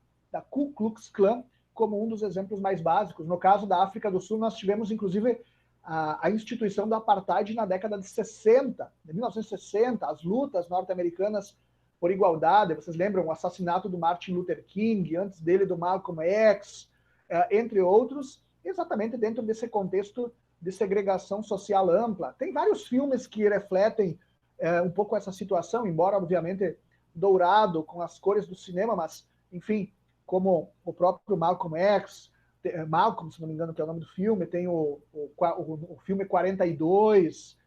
Klux Klan como um dos exemplos mais básicos. No caso da África do Sul, nós tivemos, inclusive, a instituição do apartheid na década de 60, de 1960, as lutas norte-americanas por igualdade. Vocês lembram o assassinato do Martin Luther King, antes dele do Malcolm X, entre outros, exatamente dentro desse contexto de segregação social ampla. Tem vários filmes que refletem um pouco essa situação, embora, obviamente, dourado com as cores do cinema, mas, enfim, como o próprio Malcolm X, Malcolm, se não me engano, que é o nome do filme, tem o filme 42,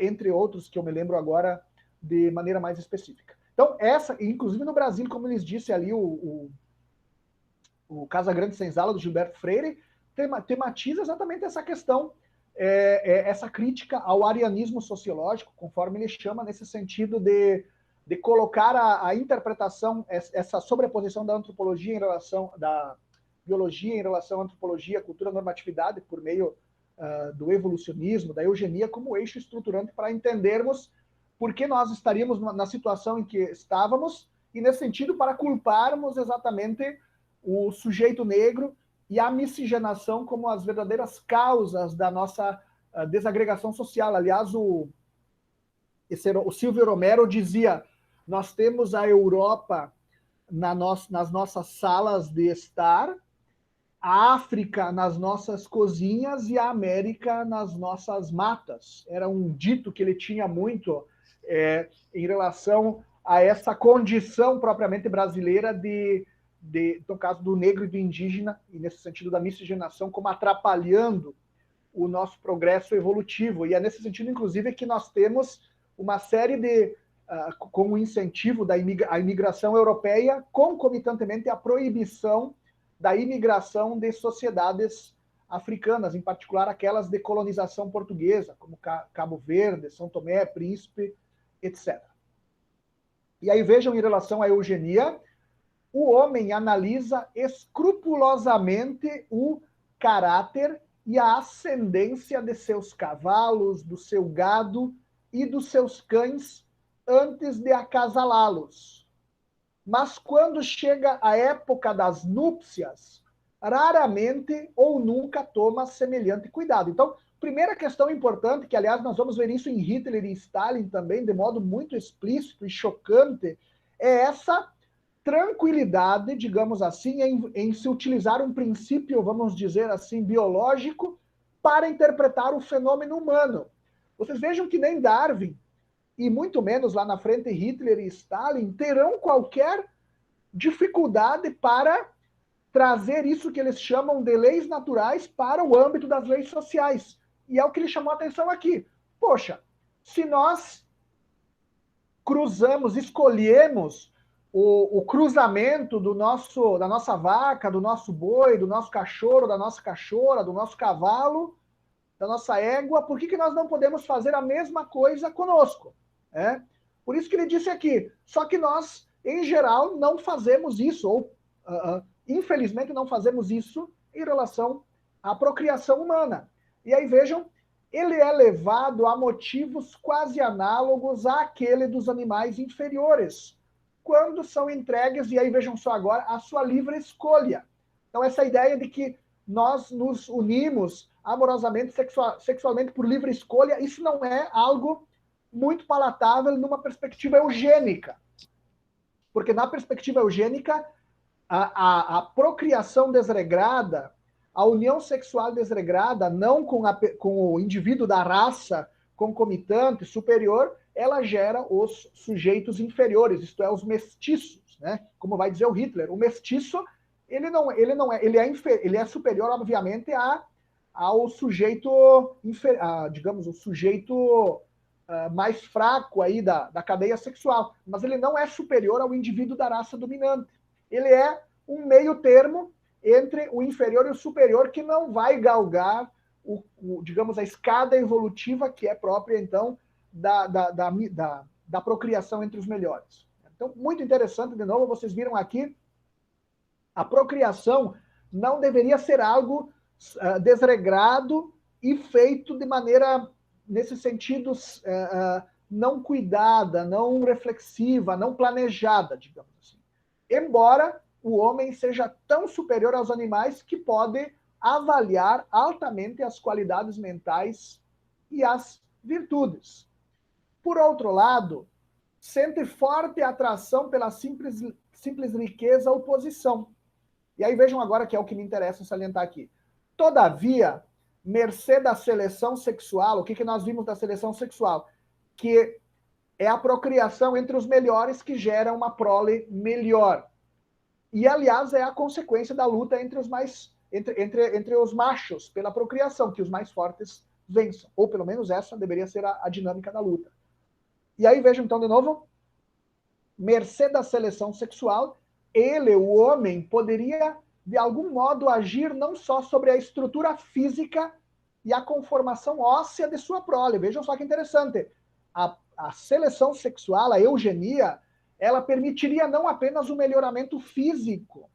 entre outros que eu me lembro agora de maneira mais específica. Então, inclusive no Brasil, como eles disse ali, o Casa Grande Senzala, do Gilberto Freire, tematiza exatamente essa questão, essa crítica ao arianismo sociológico, conforme ele chama, nesse sentido de colocar a interpretação, essa sobreposição da antropologia em relação, da biologia em relação à antropologia, cultura, normatividade, por meio do evolucionismo, da eugenia, como eixo estruturante para entendermos por que nós estaríamos na situação em que estávamos, e, nesse sentido, para culparmos exatamente o sujeito negro e a miscigenação como as verdadeiras causas da nossa desagregação social. Aliás, o Silvio Romero dizia: nós temos a Europa nas nossas salas de estar, a África nas nossas cozinhas e a América nas nossas matas. Era um dito que ele tinha muito em relação a essa condição propriamente brasileira de no caso do negro e do indígena, e nesse sentido da miscigenação, como atrapalhando o nosso progresso evolutivo. E é nesse sentido, inclusive, que nós temos uma série de, com o incentivo da imigração europeia, concomitantemente à proibição da imigração de sociedades africanas, em particular aquelas de colonização portuguesa, como Cabo Verde, São Tomé, Príncipe, etc. E aí vejam, em relação à eugenia, o homem analisa escrupulosamente o caráter e a ascendência de seus cavalos, do seu gado e dos seus cães antes de acasalá-los. Mas quando chega a época das núpcias, raramente ou nunca toma semelhante cuidado. Então, primeira questão importante, que aliás nós vamos ver isso em Hitler e Stalin também, de modo muito explícito e chocante, é essa tranquilidade, digamos assim, em se utilizar um princípio, vamos dizer assim, biológico para interpretar o fenômeno humano. Vocês vejam que nem Darwin, e muito menos lá na frente Hitler e Stalin, terão qualquer dificuldade para trazer isso que eles chamam de leis naturais para o âmbito das leis sociais. E é o que ele chamou a atenção aqui. Poxa, se nós cruzamos, escolhemos o cruzamento da nossa vaca, do nosso boi, do nosso cachorro, da nossa cachorra, do nosso cavalo, da nossa égua, por que nós não podemos fazer a mesma coisa conosco? Por isso que ele disse aqui, só que nós, em geral, não fazemos isso, ou infelizmente não fazemos isso em relação à procriação humana. E aí vejam, ele é levado a motivos quase análogos àquele dos animais inferiores, quando são entregues, e aí vejam só agora, a sua livre escolha. Então essa ideia de que nós nos unimos amorosamente, sexualmente por livre escolha, isso não é algo muito palatável numa perspectiva eugênica. Porque na perspectiva eugênica, a procriação desregrada, a união sexual desregrada, não com o indivíduo da raça concomitante, superior, ela gera os sujeitos inferiores, isto é, os mestiços, né? Como vai dizer o Hitler. O mestiço, ele é superior, obviamente, ao sujeito, digamos, o sujeito mais fraco aí da cadeia sexual, mas ele não é superior ao indivíduo da raça dominante. Ele é um meio termo entre o inferior e o superior, que não vai galgar, digamos, a escada evolutiva que é própria, então, da procriação entre os melhores. Então, muito interessante, de novo, vocês viram aqui, a procriação não deveria ser algo desregrado e feito de maneira, nesse sentido, não cuidada, não reflexiva, não planejada, digamos assim. Embora o homem seja tão superior aos animais que pode avaliar altamente as qualidades mentais e as virtudes. Por outro lado, sente forte atração pela simples riqueza ou posição. E aí vejam agora que é o que me interessa salientar aqui. Todavia, mercê da seleção sexual, o que nós vimos da seleção sexual? Que é a procriação entre os melhores que gera uma prole melhor. E, aliás, é a consequência da luta entre os machos pela procriação, que os mais fortes vençam. Ou, pelo menos, essa deveria ser a dinâmica da luta. E aí, vejam, então, de novo, mercê da seleção sexual, ele, o homem, poderia, de algum modo, agir não só sobre a estrutura física e a conformação óssea de sua prole. Vejam só que interessante. A seleção sexual, a eugenia, ela permitiria não apenas o melhoramento físico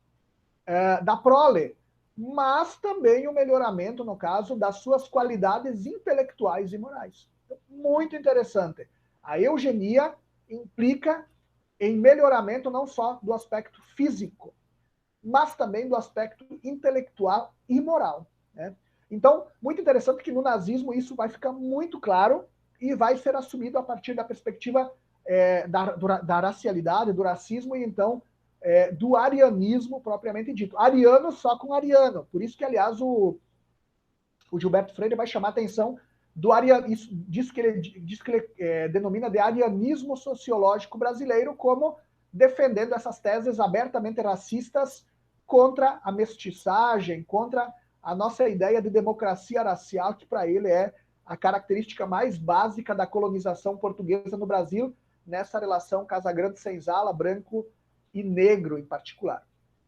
da prole, mas também o melhoramento, no caso, das suas qualidades intelectuais e morais. Então, muito interessante. A eugenia implica em melhoramento não só do aspecto físico, mas também do aspecto intelectual e moral, né? Então, muito interessante que no nazismo isso vai ficar muito claro e vai ser assumido a partir da perspectiva da racialidade, do racismo e, então, do arianismo propriamente dito. Ariano só com ariano. Por isso que, aliás, o Gilberto Freire vai chamar a atenção do diz que ele denomina de arianismo sociológico brasileiro como defendendo essas teses abertamente racistas contra a mestiçagem, contra a nossa ideia de democracia racial, que para ele é a característica mais básica da colonização portuguesa no Brasil, nessa relação Casagrande-Senzala, branco e negro em particular.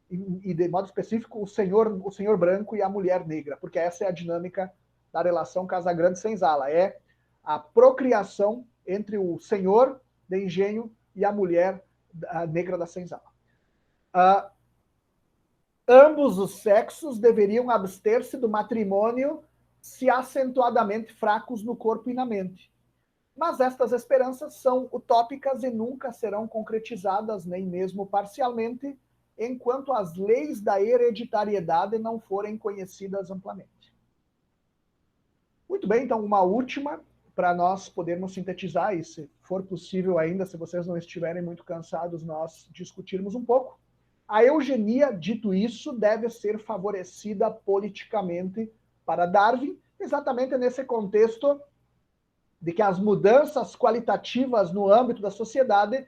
E de modo específico, o senhor branco e a mulher negra, porque essa é a dinâmica da relação Casagrande-Senzala, é a procriação entre o senhor de engenho e a mulher negra da senzala. Ambos os sexos deveriam abster-se do matrimônio se acentuadamente fracos no corpo e na mente. Mas estas esperanças são utópicas e nunca serão concretizadas, nem mesmo parcialmente, enquanto as leis da hereditariedade não forem conhecidas amplamente. Muito bem, então uma última, para nós podermos sintetizar, e se for possível ainda, se vocês não estiverem muito cansados, nós discutirmos um pouco. A eugenia, dito isso, deve ser favorecida politicamente para Darwin, exatamente nesse contexto de que as mudanças qualitativas no âmbito da sociedade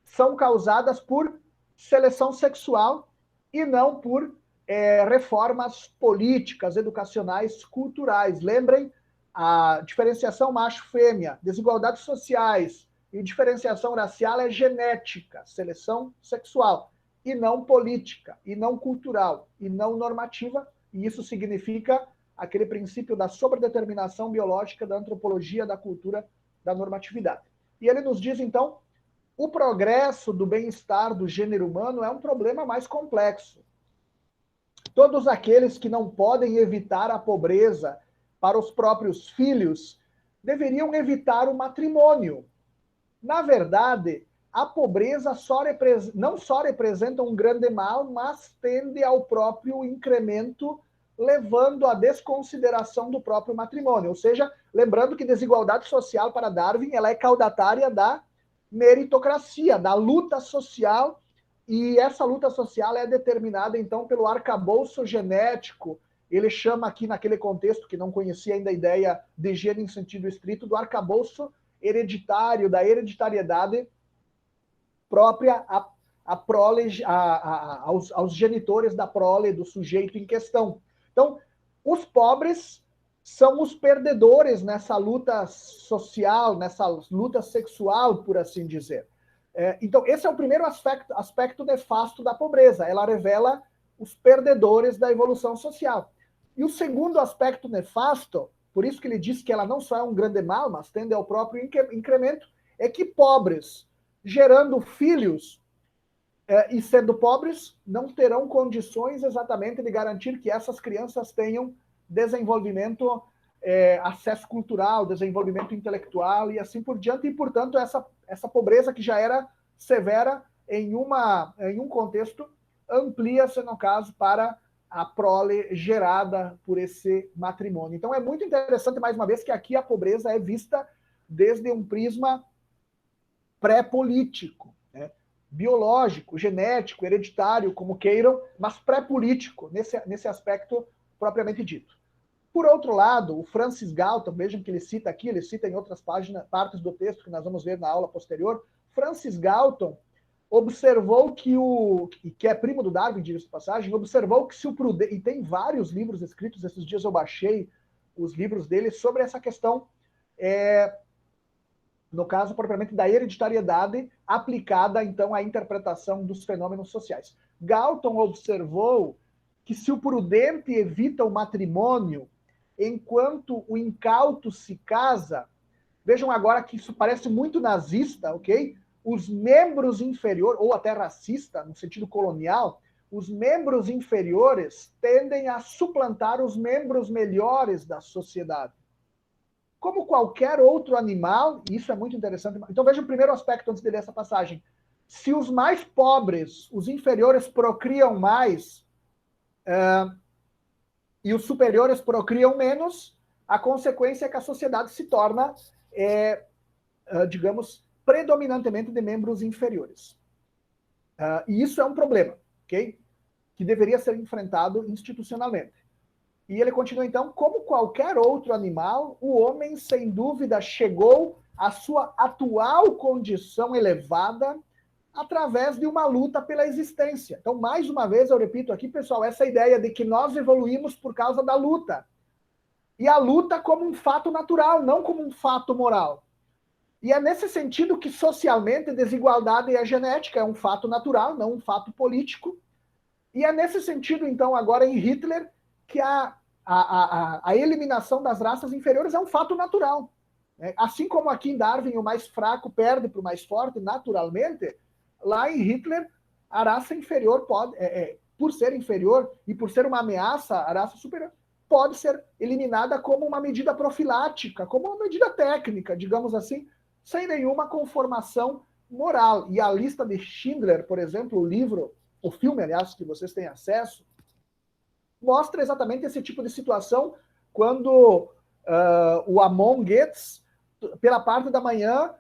são causadas por seleção sexual e não por reformas políticas, educacionais, culturais. Lembrem, a diferenciação macho-fêmea, desigualdades sociais e diferenciação racial é genética, seleção sexual, e não política, e não cultural, e não normativa, e isso significa aquele princípio da sobredeterminação biológica da antropologia, da cultura, da normatividade. E ele nos diz, então, o progresso do bem-estar do gênero humano é um problema mais complexo. Todos aqueles que não podem evitar a pobreza para os próprios filhos deveriam evitar o matrimônio. Na verdade, a pobreza não só representa um grande mal, mas tende ao próprio incremento, levando à desconsideração do próprio matrimônio. Ou seja, lembrando que desigualdade social para Darwin ela é caudatária da meritocracia, da luta social, e essa luta social é determinada, então, pelo arcabouço genético. Ele chama aqui, naquele contexto, que não conhecia ainda a ideia de gênero em sentido estrito, do arcabouço hereditário, da hereditariedade própria aos genitores da prole do sujeito em questão. Então, os pobres são os perdedores nessa luta social, nessa luta sexual, por assim dizer. Então, esse é o primeiro aspecto nefasto da pobreza. Ela revela os perdedores da evolução social. E o segundo aspecto nefasto, por isso que ele diz que ela não só é um grande mal, mas tende ao próprio incremento, é que pobres, gerando filhos e sendo pobres, não terão condições exatamente de garantir que essas crianças tenham desenvolvimento, acesso cultural, desenvolvimento intelectual e assim por diante, e, portanto, essa pobreza que já era severa em um contexto, amplia-se, no caso, para a prole gerada por esse matrimônio. Então, é muito interessante, mais uma vez, que aqui a pobreza é vista desde um prisma pré-político, né? Biológico, genético, hereditário, como queiram, mas pré-político, nesse aspecto propriamente dito. Por outro lado, o Francis Galton, vejam que ele cita aqui, ele cita em outras partes do texto que nós vamos ver na aula posterior, Francis Galton observou que é primo do Darwin, diga-se de passagem, observou que se o prudente, e tem vários livros escritos, esses dias eu baixei os livros dele sobre essa questão, no caso, propriamente, da hereditariedade aplicada, então, à interpretação dos fenômenos sociais. Galton observou que se o prudente evita o matrimônio, enquanto o incauto se casa, vejam agora que isso parece muito nazista, ok? Os membros inferiores, ou até racista, no sentido colonial, os membros inferiores tendem a suplantar os membros melhores da sociedade. Como qualquer outro animal, e isso é muito interessante. Então veja o primeiro aspecto antes de ler essa passagem. Se os mais pobres, os inferiores, procriam mais, e os superiores procriam menos, a consequência é que a sociedade se torna, digamos, predominantemente de membros inferiores. E isso é um problema, ok? Que deveria ser enfrentado institucionalmente. E ele continua, então, como qualquer outro animal, o homem, sem dúvida, chegou à sua atual condição elevada através de uma luta pela existência. Então, mais uma vez, eu repito aqui, pessoal, essa ideia de que nós evoluímos por causa da luta. E a luta como um fato natural, não como um fato moral. E é nesse sentido que, socialmente, desigualdade e a genética é um fato natural, não um fato político. E é nesse sentido, então, agora em Hitler, que a eliminação das raças inferiores é um fato natural. Assim como aqui em Darwin o mais fraco perde para o mais forte naturalmente, lá em Hitler a raça inferior pode, por ser inferior e por ser uma ameaça, a raça superior pode ser eliminada como uma medida profilática, como uma medida técnica, digamos assim, sem nenhuma conformação moral. E a lista de Schindler, por exemplo, o filme, aliás, que vocês têm acesso, mostra exatamente esse tipo de situação quando o Amon Goetz, pela parte da manhã,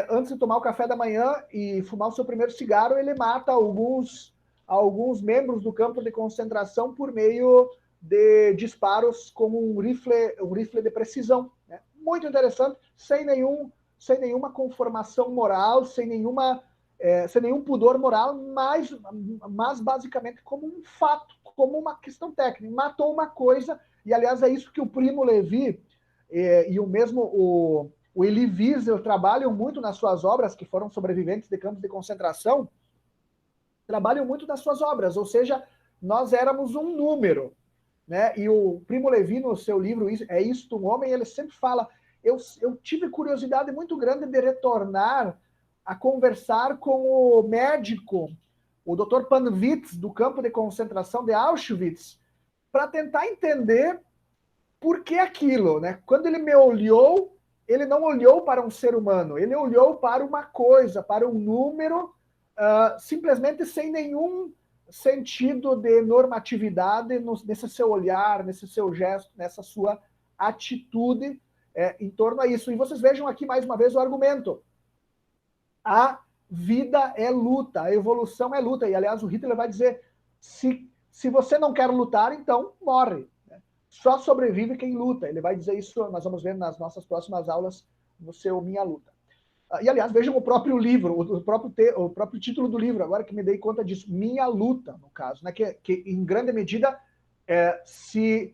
antes de tomar o café da manhã e fumar o seu primeiro cigarro, ele mata alguns membros do campo de concentração por meio de disparos como um rifle de precisão. Né? Muito interessante, sem nenhuma conformação moral, sem nenhum pudor moral, mas basicamente como um fato, como uma questão técnica. Matou uma coisa, e aliás é isso que o Primo Levi e o mesmo o Elie Wiesel trabalham muito nas suas obras, que foram sobreviventes de campos de concentração, trabalham muito nas suas obras, ou seja, nós éramos um número. Né? E o Primo Levi, no seu livro É Isto um Homem, ele sempre fala, eu tive curiosidade muito grande de retornar a conversar com o médico, o Dr. Panwitz, do campo de concentração de Auschwitz, para tentar entender por que aquilo. Né? Quando ele me olhou, ele não olhou para um ser humano, ele olhou para uma coisa, para um número, simplesmente sem nenhum sentido de normatividade nesse seu olhar, nesse seu gesto, nessa sua atitude em torno a isso. E vocês vejam aqui mais uma vez o argumento. A vida é luta, a evolução é luta. E, aliás, o Hitler vai dizer, se você não quer lutar, então morre. Só sobrevive quem luta. Ele vai dizer isso, nós vamos ver nas nossas próximas aulas, no seu Minha Luta. E, aliás, vejam o próprio livro, o próprio título do livro, agora que me dei conta disso, Minha Luta, no caso, né, que em grande medida se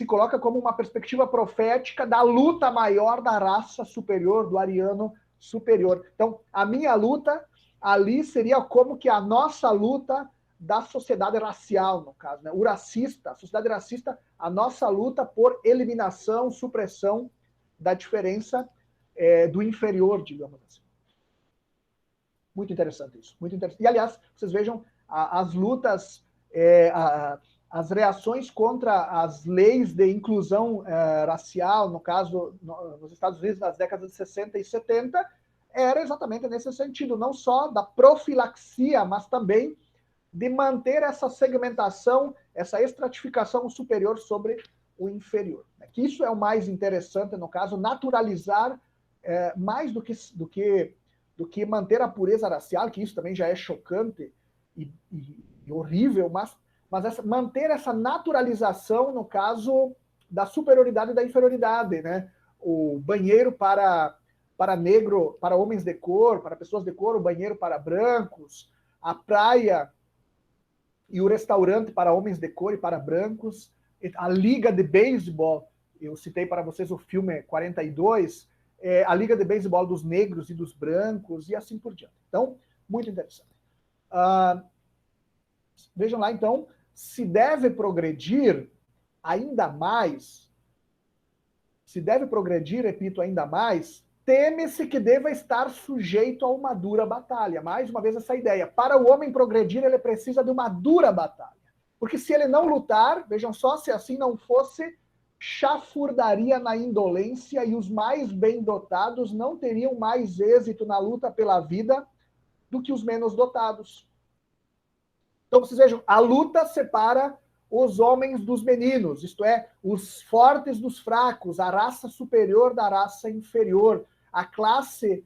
coloca como uma perspectiva profética da luta maior da raça superior, do ariano superior. Então, a minha luta ali seria como que a nossa luta da sociedade racial, no caso, né? O racista, a sociedade racista, a nossa luta por eliminação, supressão da diferença do inferior, digamos assim. Muito interessante isso. Muito interessante. E, aliás, vocês vejam as lutas, as reações contra as leis de inclusão racial, no caso, nos Estados Unidos, nas décadas de 60 e 70, era exatamente nesse sentido, não só da profilaxia, mas também de manter essa segmentação, essa estratificação superior sobre o inferior. Que isso é o mais interessante, no caso, naturalizar mais do que manter a pureza racial, que isso também já é chocante e horrível, mas manter essa naturalização, no caso, da superioridade e da inferioridade, né? O banheiro para negro, para homens de cor, para pessoas de cor, o banheiro para brancos, a praia e o restaurante para homens de cor e para brancos, a liga de beisebol, eu citei para vocês o filme 42, a liga de beisebol dos negros e dos brancos, e assim por diante. Então, muito interessante. Vejam lá, então, se deve progredir ainda mais, repito, ainda mais, teme-se que deva estar sujeito a uma dura batalha. Mais uma vez essa ideia. Para o homem progredir, ele precisa de uma dura batalha. Porque se ele não lutar, vejam só, se assim não fosse, chafurdaria na indolência e os mais bem dotados não teriam mais êxito na luta pela vida do que os menos dotados. Então, vocês vejam, a luta separa os homens dos meninos, isto é, os fortes dos fracos, a raça superior da raça inferior, a classe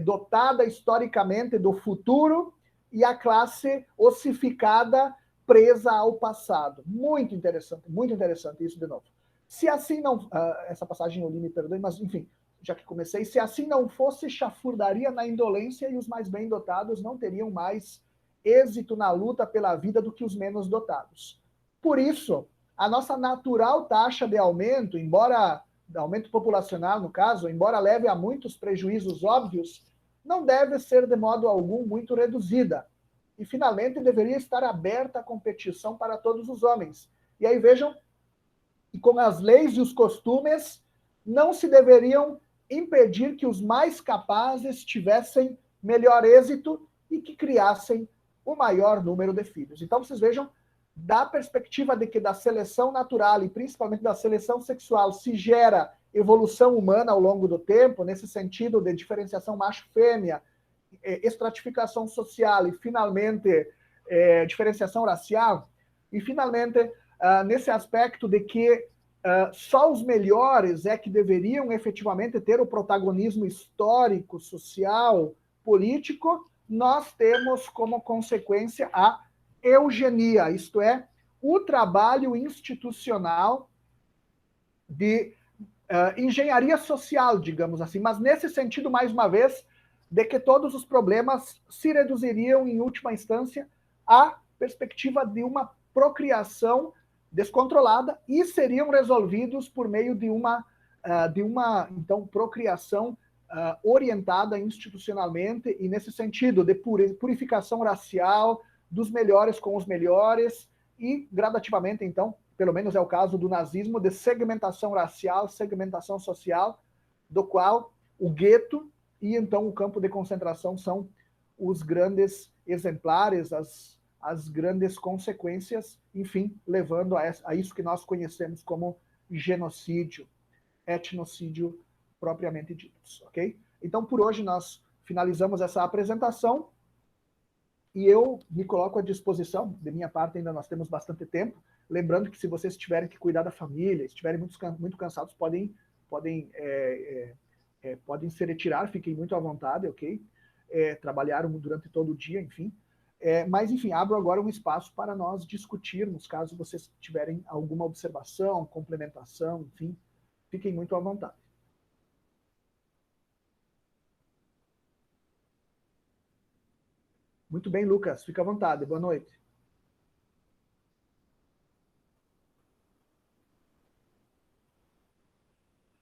dotada historicamente do futuro e a classe ossificada presa ao passado. Muito interessante isso de novo. Se assim não... essa passagem eu li, me perdoe, mas enfim, já que comecei, se assim não fosse, chafurdaria na indolência e os mais bem dotados não teriam mais êxito na luta pela vida do que os menos dotados. Por isso, a nossa natural taxa de aumento, embora aumento populacional no caso, embora leve a muitos prejuízos óbvios, não deve ser de modo algum muito reduzida. E, finalmente, deveria estar aberta a competição para todos os homens. E aí vejam, e com as leis e os costumes, não se deveriam impedir que os mais capazes tivessem melhor êxito e que criassem o maior número de filhos. Então, vocês vejam, da perspectiva de que da seleção natural e principalmente da seleção sexual se gera evolução humana ao longo do tempo, nesse sentido de diferenciação macho-fêmea, estratificação social e, finalmente, diferenciação racial, e, finalmente, nesse aspecto de que só os melhores é que deveriam efetivamente ter o protagonismo histórico, social, político, nós temos como consequência a eugenia, isto é, o trabalho institucional de engenharia social, digamos assim, mas nesse sentido, mais uma vez, de que todos os problemas se reduziriam, em última instância, à perspectiva de uma procriação descontrolada e seriam resolvidos por meio de uma então, procriação orientada institucionalmente e nesse sentido de purificação racial dos melhores com os melhores e gradativamente, então, pelo menos é o caso do nazismo, de segmentação racial, segmentação social, do qual o gueto e então o campo de concentração são os grandes exemplares, as grandes consequências, enfim, levando a isso que nós conhecemos como genocídio, etnocídio propriamente ditos, ok? Então, por hoje, nós finalizamos essa apresentação e eu me coloco à disposição, de minha parte ainda nós temos bastante tempo, lembrando que se vocês tiverem que cuidar da família, estiverem muito cansados, podem se retirar, fiquem muito à vontade, ok? Trabalharam durante todo o dia, enfim. Mas, enfim, abro agora um espaço para nós discutirmos, caso vocês tiverem alguma observação, complementação, enfim, fiquem muito à vontade. Muito bem, Lucas, fica à vontade. Boa noite.